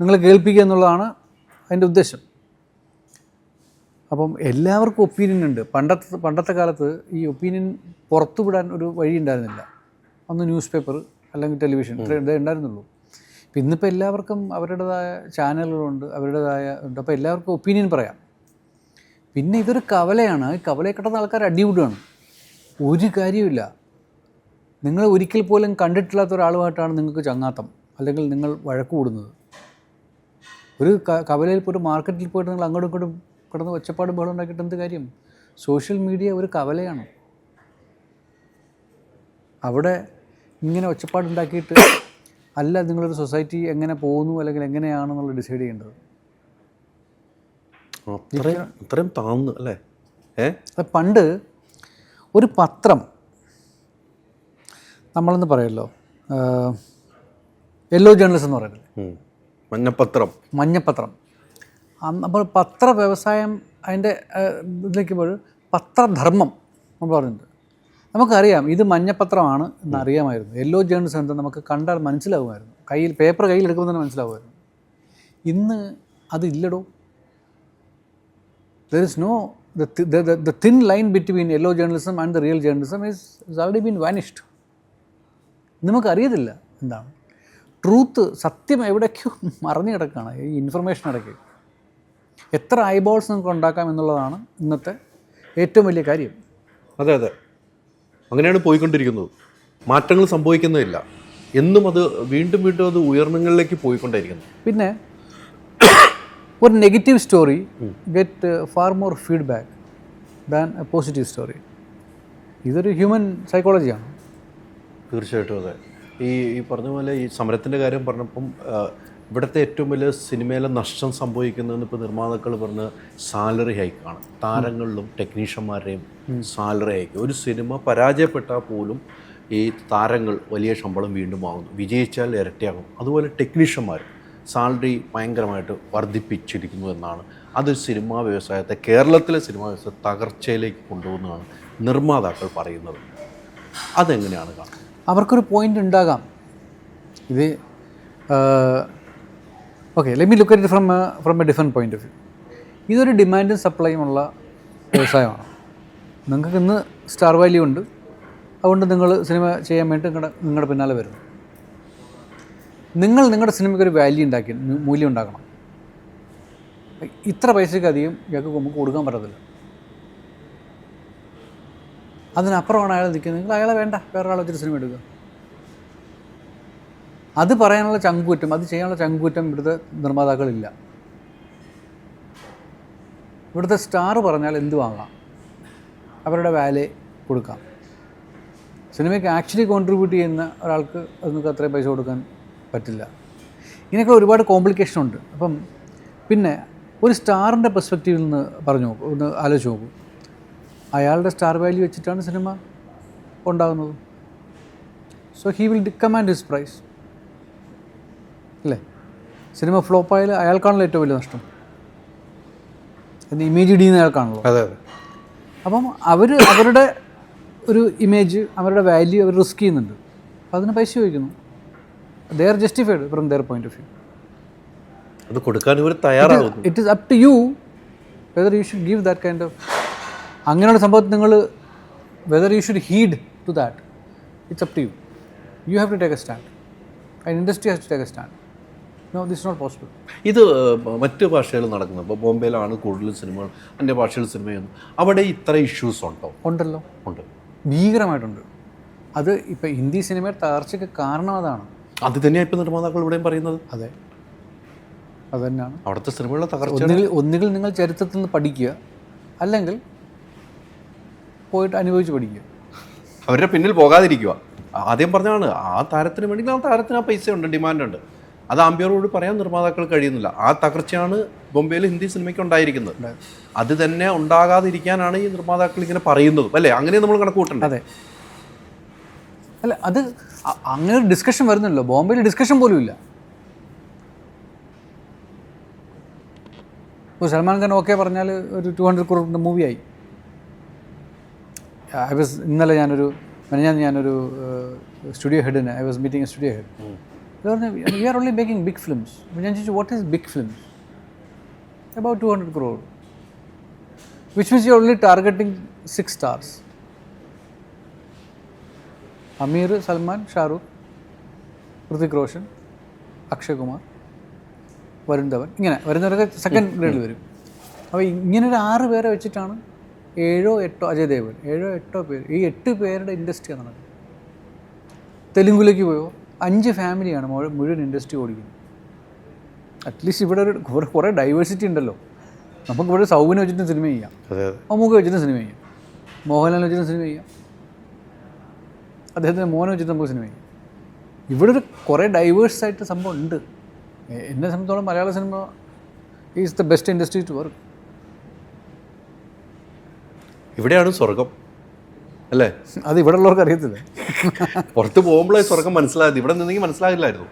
നിങ്ങൾ കേൾപ്പിക്കുക എന്നുള്ളതാണ് അതിൻ്റെ ഉദ്ദേശം. അപ്പം എല്ലാവർക്കും ഒപ്പീനിയൻ ഉണ്ട്. പണ്ടത്തെ കാലത്ത് ഈ ഒപ്പീനിയൻ പുറത്തുവിടാൻ ഒരു വഴി ഉണ്ടായിരുന്നില്ല. അന്ന് ന്യൂസ് പേപ്പർ അല്ലെങ്കിൽ ടെലിവിഷൻ ഇതേ ഉണ്ടായിരുന്നുള്ളൂ. ഇപ്പം ഇന്നിപ്പോൾ എല്ലാവർക്കും അവരുടേതായ ചാനലുകളുണ്ട്, അവരുടേതായ ഉണ്ട്. അപ്പോൾ എല്ലാവർക്കും ഒപ്പീനിയൻ പറയാം. പിന്നെ ഇതൊരു കവലയാണ്. ഈ കവലയെ കിടന്ന ആൾക്കാർ അടിവിടുകയാണ്. ഒരു കാര്യമില്ല. നിങ്ങൾ ഒരിക്കൽ പോലും കണ്ടിട്ടില്ലാത്ത ഒരാളുമായിട്ടാണ് നിങ്ങൾക്ക് ചങ്ങാത്തം, അല്ലെങ്കിൽ നിങ്ങൾ വഴക്ക് കൂടുന്നത്. ഒരു കവലയിൽ പോയിട്ട് മാർക്കറ്റിൽ പോയിട്ട് നിങ്ങൾ അങ്ങോട്ടും ഇങ്ങോട്ടും കിടന്ന് ഒച്ചപ്പാടും ബഹളം ഉണ്ടാക്കിയിട്ട് എന്ത് കാര്യം? സോഷ്യൽ മീഡിയ ഒരു കവലയാണ്. അവിടെ ഇങ്ങനെ ഒച്ചപ്പാടുണ്ടാക്കിയിട്ട് അല്ല നിങ്ങളൊരു സൊസൈറ്റി എങ്ങനെ പോകുന്നു അല്ലെങ്കിൽ എങ്ങനെയാണെന്നുള്ളത് ഡിസൈഡ് ചെയ്യേണ്ടത്. അത്രയും താന്നു അല്ലേ? പണ്ട് ഒരു പത്രം നമ്മളെന്ന് പറയുമല്ലോ, യെല്ലോ ജേർണലിസം എന്ന് പറയുന്നത്, മഞ്ഞപ്പത്രം. അപ്പോൾ പത്ര വ്യവസായം അതിൻ്റെ ഇതിലേക്കുമ്പോൾ പത്രധർമ്മം നമ്മൾ പറഞ്ഞിട്ടുണ്ട്. നമുക്കറിയാം ഇത് മഞ്ഞപ്പത്രമാണ് എന്നറിയാമായിരുന്നു. യെല്ലോ ജേർണലിസം എന്താ നമുക്ക് കണ്ടാൽ മനസ്സിലാകുമായിരുന്നു. പേപ്പർ കയ്യിലെടുക്കുമ്പോൾ തന്നെ മനസ്സിലാകുമായിരുന്നു. ഇന്ന് അതില്ലടോ. There is no the thin line between yellow journalism and the real journalism is already been vanished. നമുക്കറിയത്തില്ല എന്താണ് ട്രൂത്ത്, സത്യം എവിടേക്കോ മറഞ്ഞു കിടക്കുകയാണ് ഈ ഇൻഫർമേഷൻ ഇടയ്ക്ക്. എത്ര ഐബോൾസ് നമുക്ക് ഉണ്ടാക്കാം എന്നുള്ളതാണ് ഇന്നത്തെ ഏറ്റവും വലിയ കാര്യം. അതെ, അങ്ങനെയാണ് പോയിക്കൊണ്ടിരിക്കുന്നത്. മാറ്റങ്ങൾ സംഭവിക്കുന്നില്ല. എന്നും അത് വീണ്ടും അത് ഉയർന്നങ്ങളിലേക്ക് പോയിക്കൊണ്ടിരിക്കുന്നു. പിന്നെ ഒരു negative story get far more feedback than A positive story. ഇതൊരു ഹ്യൂമൻ സൈക്കോളജിയാണ്. തീർച്ചയായിട്ടും അതെ. ഈ പറഞ്ഞ പോലെ ഈ സമരത്തിൻ്റെ കാര്യം പറഞ്ഞപ്പം ഇവിടുത്തെ ഏറ്റവും വലിയ സിനിമയിലെ നഷ്ടം സംഭവിക്കുന്നതെന്ന് ഇപ്പോൾ നിർമ്മാതാക്കൾ പറഞ്ഞ സാലറി ഹൈക്കാണ്. താരങ്ങളിലും ടെക്നീഷ്യന്മാരുടെയും സാലറി ഹൈക്ക്. ഒരു സിനിമ പരാജയപ്പെട്ടാൽ പോലും ഈ താരങ്ങൾ വലിയ ശമ്പളം വീണ്ടും വാങ്ങുന്നു, വിജയിച്ചാൽ ഇരട്ടിയാകും. അതുപോലെ ടെക്നീഷ്യന്മാർ സാലറി ഭയങ്കരമായിട്ട് വർദ്ധിപ്പിച്ചിരിക്കുന്നു എന്നാണ്. അത് സിനിമാ വ്യവസായത്തെ, കേരളത്തിലെ സിനിമാ വ്യവസായം തകർച്ചയിലേക്ക് കൊണ്ടുപോകുന്നതാണ് നിർമ്മാതാക്കൾ പറയുന്നത്. അതെങ്ങനെയാണ് കാണുന്നത്? അവർക്കൊരു പോയിൻ്റ് ഉണ്ടാകാം. ഇത് okay, let me look at it from A different point of view. ഇതൊരു ഡിമാൻഡും സപ്ലൈയും ഉള്ള വ്യവസായമാണ്. നിങ്ങൾക്ക് ഇന്ന് സ്റ്റാർ വാല്യൂ ഉണ്ട്, അതുകൊണ്ട് നിങ്ങൾ സിനിമ ചെയ്യാൻ വേണ്ടി നിങ്ങളുടെ പിന്നാലെ വരുന്നു. നിങ്ങളുടെ സിനിമയ്ക്ക് ഒരു വാല്യൂ ഉണ്ടാക്കി, മൂല്യം ഉണ്ടാക്കണം. ഇത്ര പൈസയ്ക്ക് അധികം ഇയാൾക്ക് നമുക്ക് കൊടുക്കാൻ പറ്റത്തില്ല. അതിനപ്പുറമാണ് അയാൾ നിൽക്കുന്നത്. നിങ്ങൾ അയാളെ വേണ്ട, വേറൊരാളെ വെച്ചിട്ട് സിനിമ എടുക്കുക. അത് പറയാനുള്ള ചങ്കൂറ്റം, അത് ചെയ്യാനുള്ള ചങ്കൂറ്റം ഇവിടുത്തെ നിർമ്മാതാക്കളില്ല. ഇവിടുത്തെ സ്റ്റാർ പറഞ്ഞാൽ എന്ത് വാങ്ങാം, അവരുടെ വാല്യൂ കൊടുക്കാം. സിനിമയ്ക്ക് ആക്ച്വലി കോൺട്രിബ്യൂട്ട് ചെയ്യുന്ന ഒരാൾക്ക് അത് നിങ്ങൾക്ക് അത്രയും പൈസ കൊടുക്കാൻ പറ്റില്ല. ഇങ്ങനെയൊക്കെ ഒരുപാട് കോംപ്ലിക്കേഷൻ ഉണ്ട്. അപ്പം പിന്നെ ഒരു സ്റ്റാറിൻ്റെ പെർസ്പെക്റ്റീവിൽ നിന്ന് പറഞ്ഞു നോക്കൂ, ഒന്ന് ആലോചിച്ച് നോക്കൂ. അയാളുടെ സ്റ്റാർ വാല്യൂ വെച്ചിട്ടാണ് സിനിമ ഉണ്ടാകുന്നത്. So he will command his price അല്ലേ? സിനിമ ഫ്ലോപ്പായാൽ അയാൾക്കാണല്ലോ ഏറ്റവും വലിയ നഷ്ടം. എന്ന് ഇമേജ് ഇടിയുന്ന അയാൾക്കാണല്ലോ. അതെ അതെ. അപ്പം അവരുടെ ഒരു ഇമേജ്, അവരുടെ വാല്യൂ അവർ റിസ്ക് ചെയ്യുന്നുണ്ട്. അപ്പോൾ അതിന് പൈസ ചോദിക്കുന്നു. They are justified from their point of view. അത് കൊടുക്കാൻ ഇവർ തയ്യാറാകുന്നു. It is up to you whether you should give that kind of അങ്ങനെയുള്ള സംഭവത്തിൽ നിങ്ങൾ whether you should heed to that. It's up to you. You have to take a stand. And industry has to take a stand. No, this not possible. ഇത് മറ്റ് ഭാഷകൾ നടക്കുന്നത്, ഇപ്പോൾ ബോംബെയിലാണ് കൂടുതൽ സിനിമകൾ, അന്യ ഭാഷകൾ സിനിമയൊന്നും, അവിടെ ഇത്ര ഇഷ്യൂസ് ഉണ്ടോ? ഉണ്ടല്ലോ, ഉണ്ട്, ഭീകരമായിട്ടുണ്ട്. അത് ഇപ്പോൾ ഹിന്ദി സിനിമയുടെ തകർച്ചയ്ക്ക് കാരണം അതാണ്. അത് തന്നെയാണ് ഇപ്പോൾ നിർമ്മാതാക്കൾ ഇവിടെയും പറയുന്നത്. അതെ, അത് തന്നെയാണ് അവിടുത്തെ സിനിമകളുടെ തകർച്ച. ഒന്നുകിൽ നിങ്ങൾ ചരിത്രത്തിൽ നിന്ന് പഠിക്കുക, അല്ലെങ്കിൽ പോയിട്ട് അനുഭവിച്ച് പഠിക്കുക. അവരുടെ പിന്നിൽ പോകാതിരിക്കുക. ആദ്യം പറഞ്ഞാണ് ആ താരത്തിന് വേണ്ടി ആ താരത്തിന് ആ പൈസ ഉണ്ട്, ഡിമാൻഡുണ്ട്. അത് ആംബിയറോട് പറയാൻ നിർമ്മാതാക്കൾ കഴിയുന്നില്ല. ആ തകർച്ചയാണ് ബോംബെയിൽ ഹിന്ദി സിനിമയ്ക്ക് ഉണ്ടായിരിക്കുന്നത്. അത് തന്നെ ഉണ്ടാകാതിരിക്കാനാണ് ഈ നിർമ്മാതാക്കൾ ഇങ്ങനെ പറയുന്നതും, അല്ലേ? അങ്ങനെ നമ്മൾ കണക്ക് കൂട്ടണ്ടേ? അതെ. അല്ല, അത് അങ്ങനെ ഒരു ഡിസ്കഷൻ വരുന്നല്ലോ. ബോംബെയിൽ ഡിസ്കഷൻ പോലും ഇല്ല. ഇപ്പോൾ സൽമാൻ ഖാൻ ഓക്കെ പറഞ്ഞാൽ ഒരു 200 crore മൂവിയായി. ഇന്നലെ ഞാനൊരു സ്റ്റുഡിയോ ഹെഡിന് I was meeting a studio head. പറഞ്ഞു we are only making big films. ഞാൻ ചോദിച്ചു what is big films? About 200 crore, which means you only targeting 6 stars. Aamir, Salman, Shahrukh, Hrithik Roshan, Akshay Kumar, Varun Dhawan, ഇങ്ങനെ വരുന്നവരൊക്കെ സെക്കൻഡ് ഗ്രേഡിൽ വരും. അപ്പോൾ ഇങ്ങനെ ഒരു 6 പേരെ വെച്ചിട്ടാണ് 7 8 അജയ് ദേവൻ 7 8 പേര്, ഈ 8 പേരുടെ ഇൻഡസ്ട്രിയാണ് നടക്കുന്നത്. തെലുങ്കിലേക്ക് പോയോ 5 ഫാമിലിയാണ് മുഴുവൻ ഇൻഡസ്ട്രി ഓടിക്കുന്നത്. അറ്റ്ലീസ്റ്റ് ഇവിടെ കുറേ ഡൈവേഴ്സിറ്റി ഉണ്ടല്ലോ. നമുക്കിവിടെ സൗബിനെ വെച്ചിട്ടും സിനിമ ചെയ്യാം, മമ്മൂക്ക വെച്ചിട്ടും സിനിമ ചെയ്യാം, മോഹൻലാൽ വെച്ചിട്ടും സിനിമ ചെയ്യാം, അദ്ദേഹത്തിൻ്റെ മോനെ വെച്ചിട്ട് നമുക്ക് സിനിമ ചെയ്യാം. ഇവിടെ ഒരു കുറേ ഡൈവേഴ്സായിട്ട് സംഭവം ഉണ്ട്. എന്നെ സംബന്ധിച്ചോളം Malayala cinema is the best industry to work. ഇവിടെയാണ് സ്വർഗം, അല്ലേ? അത് ഇവിടെ ഉള്ളവർക്ക് അറിയത്തില്ല. പുറത്ത് പോകുമ്പോഴേ സ്വർഗം മനസ്സിലായത്. ഇവിടെ നിന്നെങ്കിൽ മനസ്സിലാകില്ലായിരുന്നു.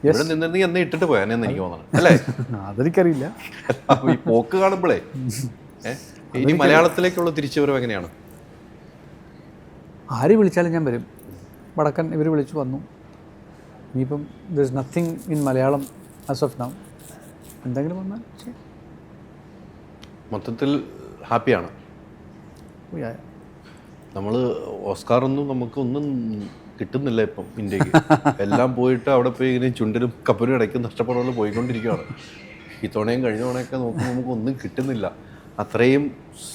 ഇവിടെ നിന്നെങ്കിൽ എന്നെ ഇട്ടിട്ട് പോയാനെന്ന് എനിക്ക് തോന്നുന്നത്, അല്ലേ? അതെനിക്കറിയില്ല. ഈ പോക്ക് കാണുമ്പോഴേ ഇനി മലയാളത്തിലേക്കുള്ള തിരിച്ചുവരവ് എങ്ങനെയാണ്? ആര് വിളിച്ചാലും ഞാൻ വരും. വടക്കൻ ഇവർ വിളിച്ചു വന്നു. ഇനിയിപ്പം there is nothing in Malayalam as of now. എന്തെങ്കിലും വന്നാൽ മൊത്തത്തിൽ ഹാപ്പിയാണ്. നമ്മൾ ഓസ്കാറൊന്നും നമുക്കൊന്നും കിട്ടുന്നില്ല ഇപ്പം ഇന്ത്യക്ക്. എല്ലാം പോയിട്ട് അവിടെ പോയി ഇങ്ങനെ ചുണ്ടിനും കപ്പനും ഇടയ്ക്കും നഷ്ടപ്പെടുന്ന പോയിക്കൊണ്ടിരിക്കുകയാണ്. ഇത്തവണയും കഴിഞ്ഞ തവണയൊക്കെ നോക്കുമ്പോൾ നമുക്കൊന്നും കിട്ടുന്നില്ല. അത്രയും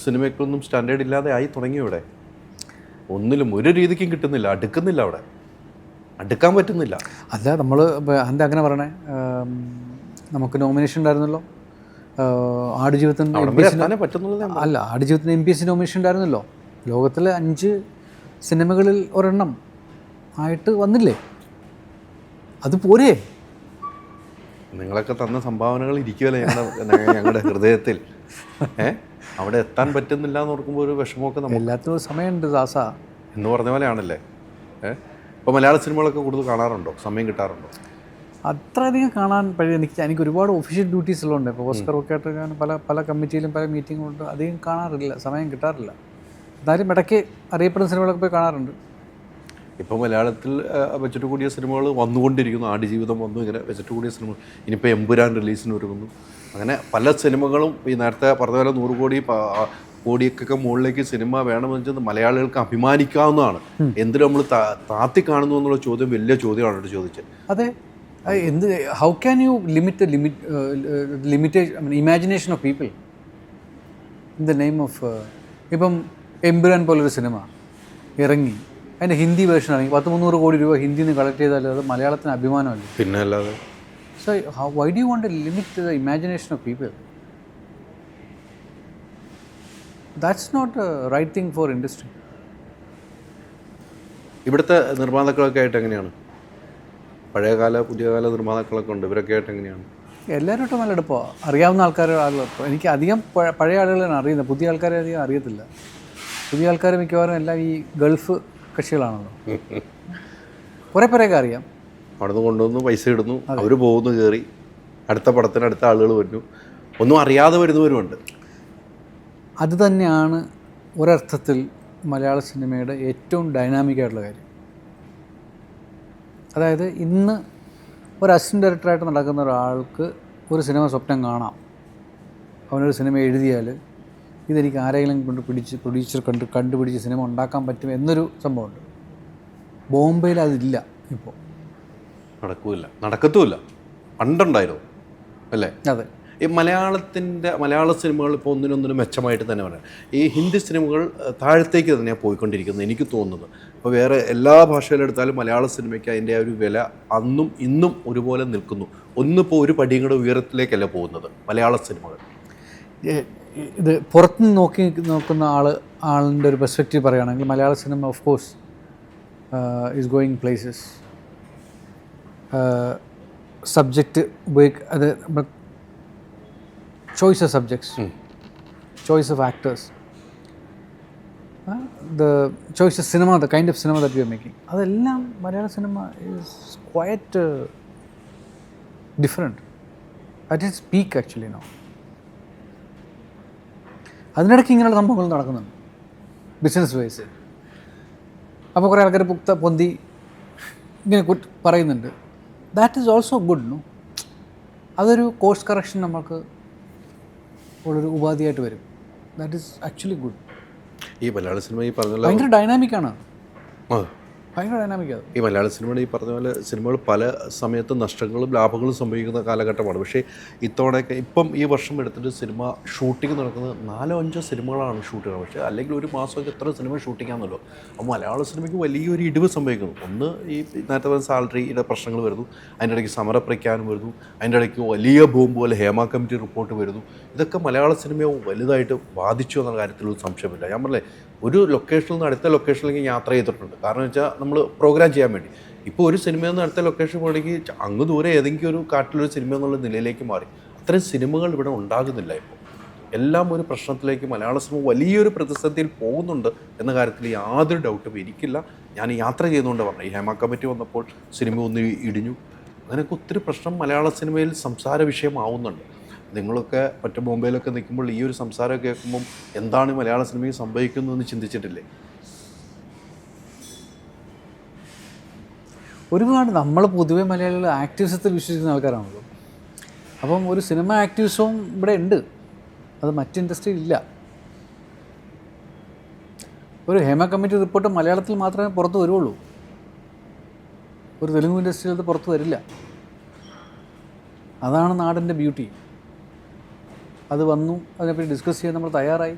സിനിമയ്ക്കൊന്നും സ്റ്റാൻഡേർഡ് ഇല്ലാതെ ആയി തുടങ്ങി. ഇവിടെ ഒന്നിലും ഒരു രീതിക്കും കിട്ടുന്നില്ല, അടുക്കുന്നില്ല. അവിടെ അടുക്കാൻ പറ്റുന്നില്ല. അല്ല, നമ്മൾ എന്താ അങ്ങനെ പറയണേ, നമുക്ക് നോമിനേഷൻ ഉണ്ടായിരുന്നല്ലോ ആടുജീവിതത്തിന്. അല്ല, ആടുജീവിതത്തിന് MPSC നോമിനേഷൻ ഉണ്ടായിരുന്നല്ലോ. ലോകത്തിലെ 5 സിനിമകളിൽ ഒരെണ്ണം ആയിട്ട് വന്നില്ലേ? അത് പോരേ? നിങ്ങളൊക്കെ തന്ന സംഭാവനകൾ ഇരിക്കുമല്ലേ ഞങ്ങളുടെ ഹൃദയത്തിൽ. അവിടെ എത്താൻ പറ്റുന്നില്ല എന്ന് ഓർക്കുമ്പോൾ ഒരു വിഷമമൊക്കെ നമ്മൾ. എല്ലാത്തിനും ഒരു സമയമുണ്ട് ദാസ എന്ന് പറഞ്ഞ പോലെയാണല്ലേ. ഇപ്പോൾ മലയാള സിനിമകളൊക്കെ കൂടുതൽ കാണാറുണ്ടോ? സമയം കിട്ടാറുണ്ടോ? അത്രയധികം കാണാൻ എനിക്ക് ഒരുപാട് ഒഫീഷ്യൽ ഡ്യൂട്ടീസ് ഉള്ളതുകൊണ്ട്. ഇപ്പോൾ ഓസ്കർ ഒക്കെ ആയിട്ട് ഞാൻ പല കമ്മിറ്റിയിലും പല മീറ്റിങ്ങുണ്ട്. അധികം കാണാറില്ല, സമയം കിട്ടാറില്ല. എന്നാലും ഇടയ്ക്ക് അറിയപ്പെടുന്ന സിനിമകളൊക്കെ പോയി കാണാറുണ്ട്. ഇപ്പോൾ മലയാളത്തിൽ വെച്ചിട്ട് കൂടിയ സിനിമകൾ വന്നുകൊണ്ടിരിക്കുന്നു. ആടുജീവിതം വന്നു, ഇങ്ങനെ വെച്ചിട്ട് കൂടിയ സിനിമ. ഇനിയിപ്പോൾ എമ്പുരാൻ റിലീസിന് ഒരുങ്ങുന്നു. അങ്ങനെ പല സിനിമകളും ഈ നേരത്തെ പറഞ്ഞ പോലെ 100 കോടിയൊക്കെ മുകളിലേക്ക് സിനിമ വേണമെന്ന് വെച്ചാൽ മലയാളികൾക്ക് അഭിമാനിക്കാവുന്നതാണ്. എന്തിനും നമ്മൾ താത്തി കാണുന്നു എന്നുള്ള ചോദ്യം വലിയ ചോദ്യമാണ് ചോദിച്ചത്. അതെ, എന്ത് how can you limitation imagination of people in the name of. ഇപ്പം എമ്പുരാൻ പോലൊരു സിനിമ ഇറങ്ങി, അതിൻ്റെ ഹിന്ദി വേർഷൻ ആണെങ്കിൽ 200-300 കോടി രൂപ ഹിന്ദിയിൽ നിന്ന് കളക്ട് ചെയ്താൽ അത് മലയാളത്തിന് അഭിമാനമല്ലേ? പിന്നെ അല്ലാതെ. So why do you want to limit the imagination of people? That's not a right thing for industry. ഇവിടുത്തെ നിർമ്മാതാക്കളൊക്കെ ആയിട്ട് എങ്ങനെയാണ്? പഴയകാല പുതിയകാല നിർമ്മാതാക്കളൊക്കെ ഉണ്ട്, ഇവരൊക്കെ ആയിട്ട് എങ്ങനെയാണ്? എല്ലാവരും നല്ല എടുപ്പമാണ്, അറിയാവുന്ന ആളുകൾ. എനിക്ക് അധികം പഴയ ആളുകളാണ് അറിയുന്നത്, പുതിയ ആൾക്കാരെ അധികം അറിയത്തില്ല. പുതിയ ആൾക്കാർ മിക്കവാറും എല്ലാം ഈ ഗൾഫ് കക്ഷികളാണല്ലോ. കുറേ പേരെയൊക്കെ അറിയാം. അവിടുന്ന് കൊണ്ടുവന്ന് പൈസ ഇടുന്നു, അവർ പോകുന്നു, കയറി അടുത്ത പടത്തിന് അടുത്ത ആളുകൾ വരുന്നു, ഒന്നും അറിയാതെ വരുന്നവരുമുണ്ട്. അത് തന്നെയാണ് ഒരർത്ഥത്തിൽ മലയാള സിനിമയുടെ ഏറ്റവും ഡൈനാമിക്കായിട്ടുള്ള കാര്യം. അതായത് ഇന്ന് ഒരു അസിസ്റ്റൻ്റ് ഡയറക്ടറായിട്ട് നടക്കുന്ന ഒരാൾക്ക് ഒരു സിനിമ സ്വപ്നം കാണാം. അവനൊരു സിനിമ എഴുതിയാൽ ഇതെനിക്ക് ആരെങ്കിലും കൊണ്ട് പ്രൊഡ്യൂസർ കണ്ടുപിടിച്ച് സിനിമ ഉണ്ടാക്കാൻ പറ്റും എന്നൊരു സംഭവമുണ്ട്. ബോംബെയിൽ അതില്ല, ഇപ്പോൾ നടക്കത്തുമില്ല. പണ്ടുണ്ടായിരുന്നു അല്ലേ? അതെ. ഈ മലയാള സിനിമകൾ ഇപ്പോൾ ഒന്നിനൊന്നിനും മെച്ചമായിട്ട് തന്നെ പറയാം. ഈ ഹിന്ദി സിനിമകൾ താഴത്തേക്ക് തന്നെയാണ് പോയിക്കൊണ്ടിരിക്കുന്നത് എനിക്ക് തോന്നുന്നത്. ഇപ്പോൾ വേറെ എല്ലാ ഭാഷയിലെടുത്താലും മലയാള സിനിമയ്ക്ക് അതിൻ്റെ ആ ഒരു വില അന്നും ഇന്നും ഒരുപോലെ നിൽക്കുന്നു. ഒന്നിപ്പോൾ ഒരു പടിയും കൂടെ ഉയരത്തിലേക്കല്ല പോകുന്നത് മലയാള സിനിമകൾ. ഇത് പുറത്തുനിന്ന് നോക്കുന്ന ആളിൻ്റെ ഒരു പെർസ്പെക്റ്റീവ് പറയുകയാണെങ്കിൽ മലയാള cinema of course is going places. Subject അത് choice of subjects, choice of actors, the choice of cinema, the kind of cinema that we are making. അതെല്ലാം മലയാള cinema is quite different at its peak actually now. അതിനിടയ്ക്ക് ഇങ്ങനെയുള്ള സംഭവങ്ങൾ നടക്കുന്നുണ്ട് business vice. അപ്പോൾ കുറേ ആൾക്കാർ പൊന്തി ഇങ്ങനെ പറയുന്നുണ്ട്. That is also good. No, അതൊരു കോഴ്സ് കറക്ഷൻ നമുക്ക് ഉള്ളൊരു ഉപാധിയായിട്ട് വരും. That is actually good. ഈ മലയാള സിനിമ ഈ പറഞ്ഞ ഭയങ്കര ഡൈനാമിക്കാണ്, ഭയങ്കര ഡൈനാമിക്കാണ് ഈ മലയാള സിനിമയുടെ ഈ പറഞ്ഞ പോലെ സിനിമകൾ പല സമയത്ത് നഷ്ടങ്ങളും ലാഭങ്ങളും സംഭവിക്കുന്ന കാലഘട്ടമാണ്. പക്ഷേ ഇത്തവണയൊക്കെ ഇപ്പം ഈ വർഷം എടുത്തിട്ട് സിനിമ ഷൂട്ടിംഗ് നടക്കുന്നത് 4-5 സിനിമകളാണ് ഷൂട്ടുകൾ. പക്ഷേ അല്ലെങ്കിൽ ഒരു മാസമൊക്കെ എത്ര സിനിമ ഷൂട്ടിങ്ങാണെന്നല്ലോ. അപ്പോൾ മലയാള സിനിമയ്ക്ക് വലിയൊരു ഇടിവ് സംഭവിക്കുന്നു. ഒന്ന് ഈ നേരത്തെ പറഞ്ഞ സാലറിയുടെ പ്രശ്നങ്ങൾ വരുന്നു, അതിൻ്റെ ഇടയ്ക്ക് സമരപ്രഖ്യാപനം വരുന്നു, അതിൻ്റെ ഇടയ്ക്ക് വലിയ ബോംബ് പോലെ ഹേമ കമ്മിറ്റി റിപ്പോർട്ട് വരുന്നു. ഇതൊക്കെ മലയാള സിനിമയെ വലുതായിട്ട് ബാധിച്ചു എന്ന കാര്യത്തിലൊരു സംശയമില്ല. ഞാൻ പറഞ്ഞേ, ഒരു ലൊക്കേഷനിൽ നിന്ന് അടുത്ത ലൊക്കേഷനിലേക്ക് യാത്ര ചെയ്തിട്ടുണ്ട്. കാരണം വെച്ചാൽ നമ്മൾ പ്രോഗ്രാം ചെയ്യാൻ വേണ്ടി. ഇപ്പോൾ ഒരു സിനിമയിൽ നിന്ന് അടുത്ത ലൊക്കേഷൻ പോകണമെങ്കിൽ അങ്ങ് ദൂരെ ഏതെങ്കിലും ഒരു കാട്ടിലൊരു സിനിമ എന്നുള്ള നിലയിലേക്ക് മാറി. അത്രയും സിനിമകൾ ഇവിടെ ഉണ്ടാകുന്നില്ല ഇപ്പോൾ. എല്ലാം ഒരു പ്രശ്നത്തിലേക്ക് മലയാള സിനിമ വലിയൊരു പ്രതിസന്ധിയിൽ പോകുന്നുണ്ട് എന്ന കാര്യത്തിൽ യാതൊരു ഡൗട്ടും എനിക്കില്ല. ഞാൻ യാത്ര ചെയ്യുന്നതുകൊണ്ട് പറഞ്ഞു, ഈ ഹേമ കമ്മിറ്റി വന്നപ്പോൾ സിനിമ ഒന്ന് ഇടിഞ്ഞു, അങ്ങനെയൊക്കെ ഒത്തിരി പ്രശ്നം മലയാള സിനിമയിൽ സംസാര വിഷയമാവുന്നുണ്ട്. നിങ്ങളൊക്കെ മറ്റു ബോംബെയിലൊക്കെ നിൽക്കുമ്പോൾ ഈ ഒരു സംസാരം കേൾക്കുമ്പം എന്താണ് മലയാള സിനിമയ്ക്ക് സംഭവിക്കുന്നതെന്ന് ചിന്തിച്ചിട്ടില്ലേ? ഒരുപാട് നമ്മൾ പൊതുവെ മലയാളികൾ ആക്ടിവിസത്തിൽ വിശ്വസിക്കുന്ന ആൾക്കാരാണല്ലോ. അപ്പം ഒരു സിനിമ ആക്ടിവിസവും ഇവിടെ ഉണ്ട്, അത് മറ്റ് ഇൻഡസ്ട്രിയിൽ ഇല്ല. ഒരു ഹേമ കമ്മിറ്റി റിപ്പോർട്ട് മലയാളത്തിൽ മാത്രമേ പുറത്ത് വരുള്ളൂ, ഒരു തെലുങ്ക് ഇൻഡസ്ട്രിയിൽ അത് പുറത്ത് വരില്ല. അതാണ് നാടിൻ്റെ ബ്യൂട്ടി. അത് വന്നു, അതിനെപ്പറ്റി ഡിസ്കസ് ചെയ്യാൻ നമ്മൾ തയ്യാറായി,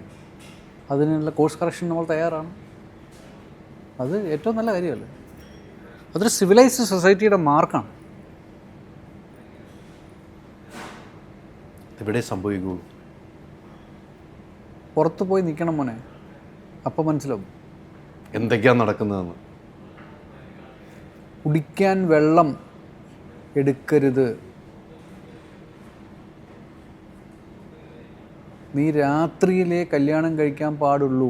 അതിനുള്ള കോഴ്സ് കറക്ഷൻ നമ്മൾ തയ്യാറാണ്. അത് ഏറ്റവും നല്ല കാര്യമല്ലേ? അതൊരു സിവിലൈസ്ഡ് സൊസൈറ്റിയുടെ മാർക്കാണ്. ഇവിടെ സംഭവിക്കൂ. പുറത്ത് പോയി നിൽക്കണം മോനെ, അപ്പം മനസ്സിലാവും എന്തൊക്കെയാണ് നടക്കുന്നതെന്ന്. കുടിക്കാൻ വെള്ളം എടുക്കരുത്, നീ രാത്രിയിലേ കല്യാണം കഴിക്കാൻ പാടുള്ളൂ,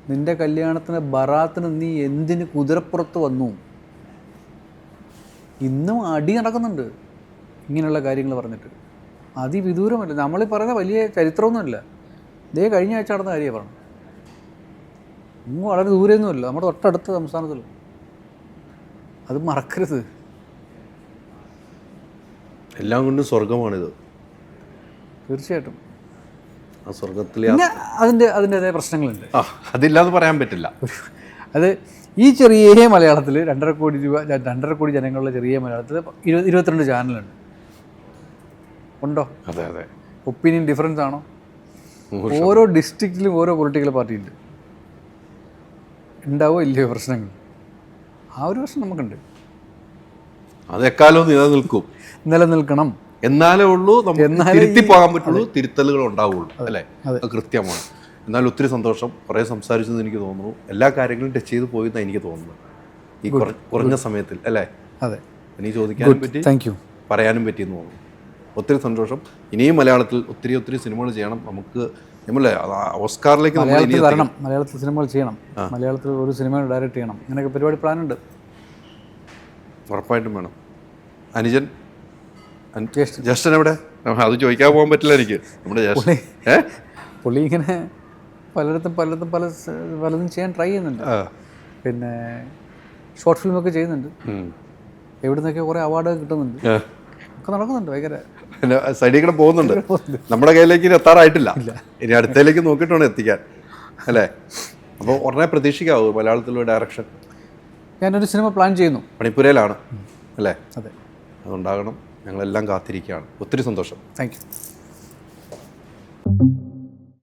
നിൻ്റെ കല്യാണത്തിന് ബറാത്തിന് നീ എന്തിന് കുതിരപ്പുറത്ത് വന്നു. ഇന്നും അടി നടക്കുന്നുണ്ട് ഇങ്ങനെയുള്ള കാര്യങ്ങൾ പറഞ്ഞിട്ട്. അതിവിദൂരമല്ല, നമ്മളീ പറയുന്ന വലിയ ചരിത്രമൊന്നുമില്ല. ഇതേ കഴിഞ്ഞ ആഴ്ച നടന്ന കാര്യമാണ് പറഞ്ഞു. ഇന്നും വളരെ ദൂരെയൊന്നുമല്ല, നമ്മുടെ തൊട്ടടുത്ത സംസ്ഥാനത്തിൽ. അത് മറക്കരുത്. എല്ലാം കൊണ്ടും സ്വർഗമാണിത്. തീർച്ചയായിട്ടും ആ സ്വർഗത്തിൽ പിന്നെ അതിൻ്റെതായ പ്രശ്നങ്ങളുണ്ട്. അതില്ലാതെ പറയാൻ പറ്റില്ല. അത് ഈ ചെറിയ മലയാളത്തിൽ 2.5 കോടി രൂപ 2.5 കോടി ജനങ്ങളുടെ ചെറിയ മലയാളത്തിൽ 22 ചാനലുണ്ട്. ഉണ്ടോ? അതെ അതെ. ഒപ്പീനിയൻ ഡിഫറൻസ് ആണോ? ഓരോ ഡിസ്ട്രിക്റ്റിലും ഓരോ പൊളിറ്റിക്കൽ പാർട്ടി ഉണ്ട്. ഉണ്ടാവോ ഇല്ലയോ പ്രശ്നങ്ങൾ? ആ ഒരു പ്രശ്നം നമുക്കുണ്ട്. അത് എക്കാലവും നിലനിൽക്കണം. എന്നാലേ ഉള്ളൂ നമുക്ക് തിരുത്തി പോകാൻ പറ്റുള്ളൂ, തിരുത്തലുകൾ ഉണ്ടാവുള്ളൂ. അല്ലേ? അത് കൃത്യമാണ്. എന്നാൽ ഒത്തിരി സന്തോഷം. കുറേ സംസാരിച്ചെന്ന് എനിക്ക് തോന്നുന്നു. എല്ലാ കാര്യങ്ങളും ടച്ച് ചെയ്ത് പോയി എന്നാണ് എനിക്ക് തോന്നുന്നത്. ഈ കുറഞ്ഞ സമയത്തിൽ അല്ലേ? അതെ, എനിക്ക് ചോദിക്കാനും പറ്റി, താങ്ക് യു. പറയാനും പറ്റിയെന്ന് തോന്നുന്നു. ഒത്തിരി സന്തോഷം. ഇനിയും മലയാളത്തിൽ ഒത്തിരി സിനിമകൾ ചെയ്യണം. നമുക്ക് നമ്മളെ ഓസ്കാറിലേക്ക് നമ്മൾ ഇനി മലയാളത്തിൽ വരണം, മലയാളത്തിൽ സിനിമകൾ ചെയ്യണം, മലയാളത്തിൽ ഒരു സിനിമ ഡയറക്റ്റ് ചെയ്യണം, ഇങ്ങനെയൊക്കെ പരിപാടി പ്ലാനുണ്ട്. ഉറപ്പായിട്ടും വേണം. അനുജൻ ജ്യേഷ്ഠൻ എവിടെ? അത് ചോദിക്കാൻ പോകാൻ പറ്റില്ല എനിക്ക്. നമ്മുടെ ജ്യേഷ്ഠൻ പുള്ളി ഇങ്ങനെ പലയിടത്തും പലതും ചെയ്യാൻ ട്രൈ ചെയ്യുന്നുണ്ട്. പിന്നെ ഷോർട്ട് ഫിലിമൊക്കെ ചെയ്യുന്നുണ്ട്. എവിടെ നിന്നൊക്കെ കുറേ അവാർഡ് കിട്ടുന്നുണ്ട്. ഒക്കെ നടക്കുന്നുണ്ട്. ഭയങ്കര സൈഡിൽ കൂടെ പോകുന്നുണ്ട്. നമ്മുടെ കയ്യിലേക്ക് ഇനി എത്താറായിട്ടില്ല. ഇനി അടുത്തയിലേക്ക് നോക്കിയിട്ട് വേണം എത്തിക്കാൻ, അല്ലേ? അപ്പോൾ ഉടനെ പ്രതീക്ഷിക്കാവൂ മലയാളത്തിലുള്ള ഡയറക്ഷൻ? ഞാനൊരു സിനിമ പ്ലാൻ ചെയ്യുന്നു. മണിപ്പൂരയിലാണ് അല്ലേ? അതെ, അതുണ്ടാകണം. ഞങ്ങളെല്ലാം കാത്തിരിക്കുകയാണ്. ഒത്തിരി സന്തോഷം. Thank you.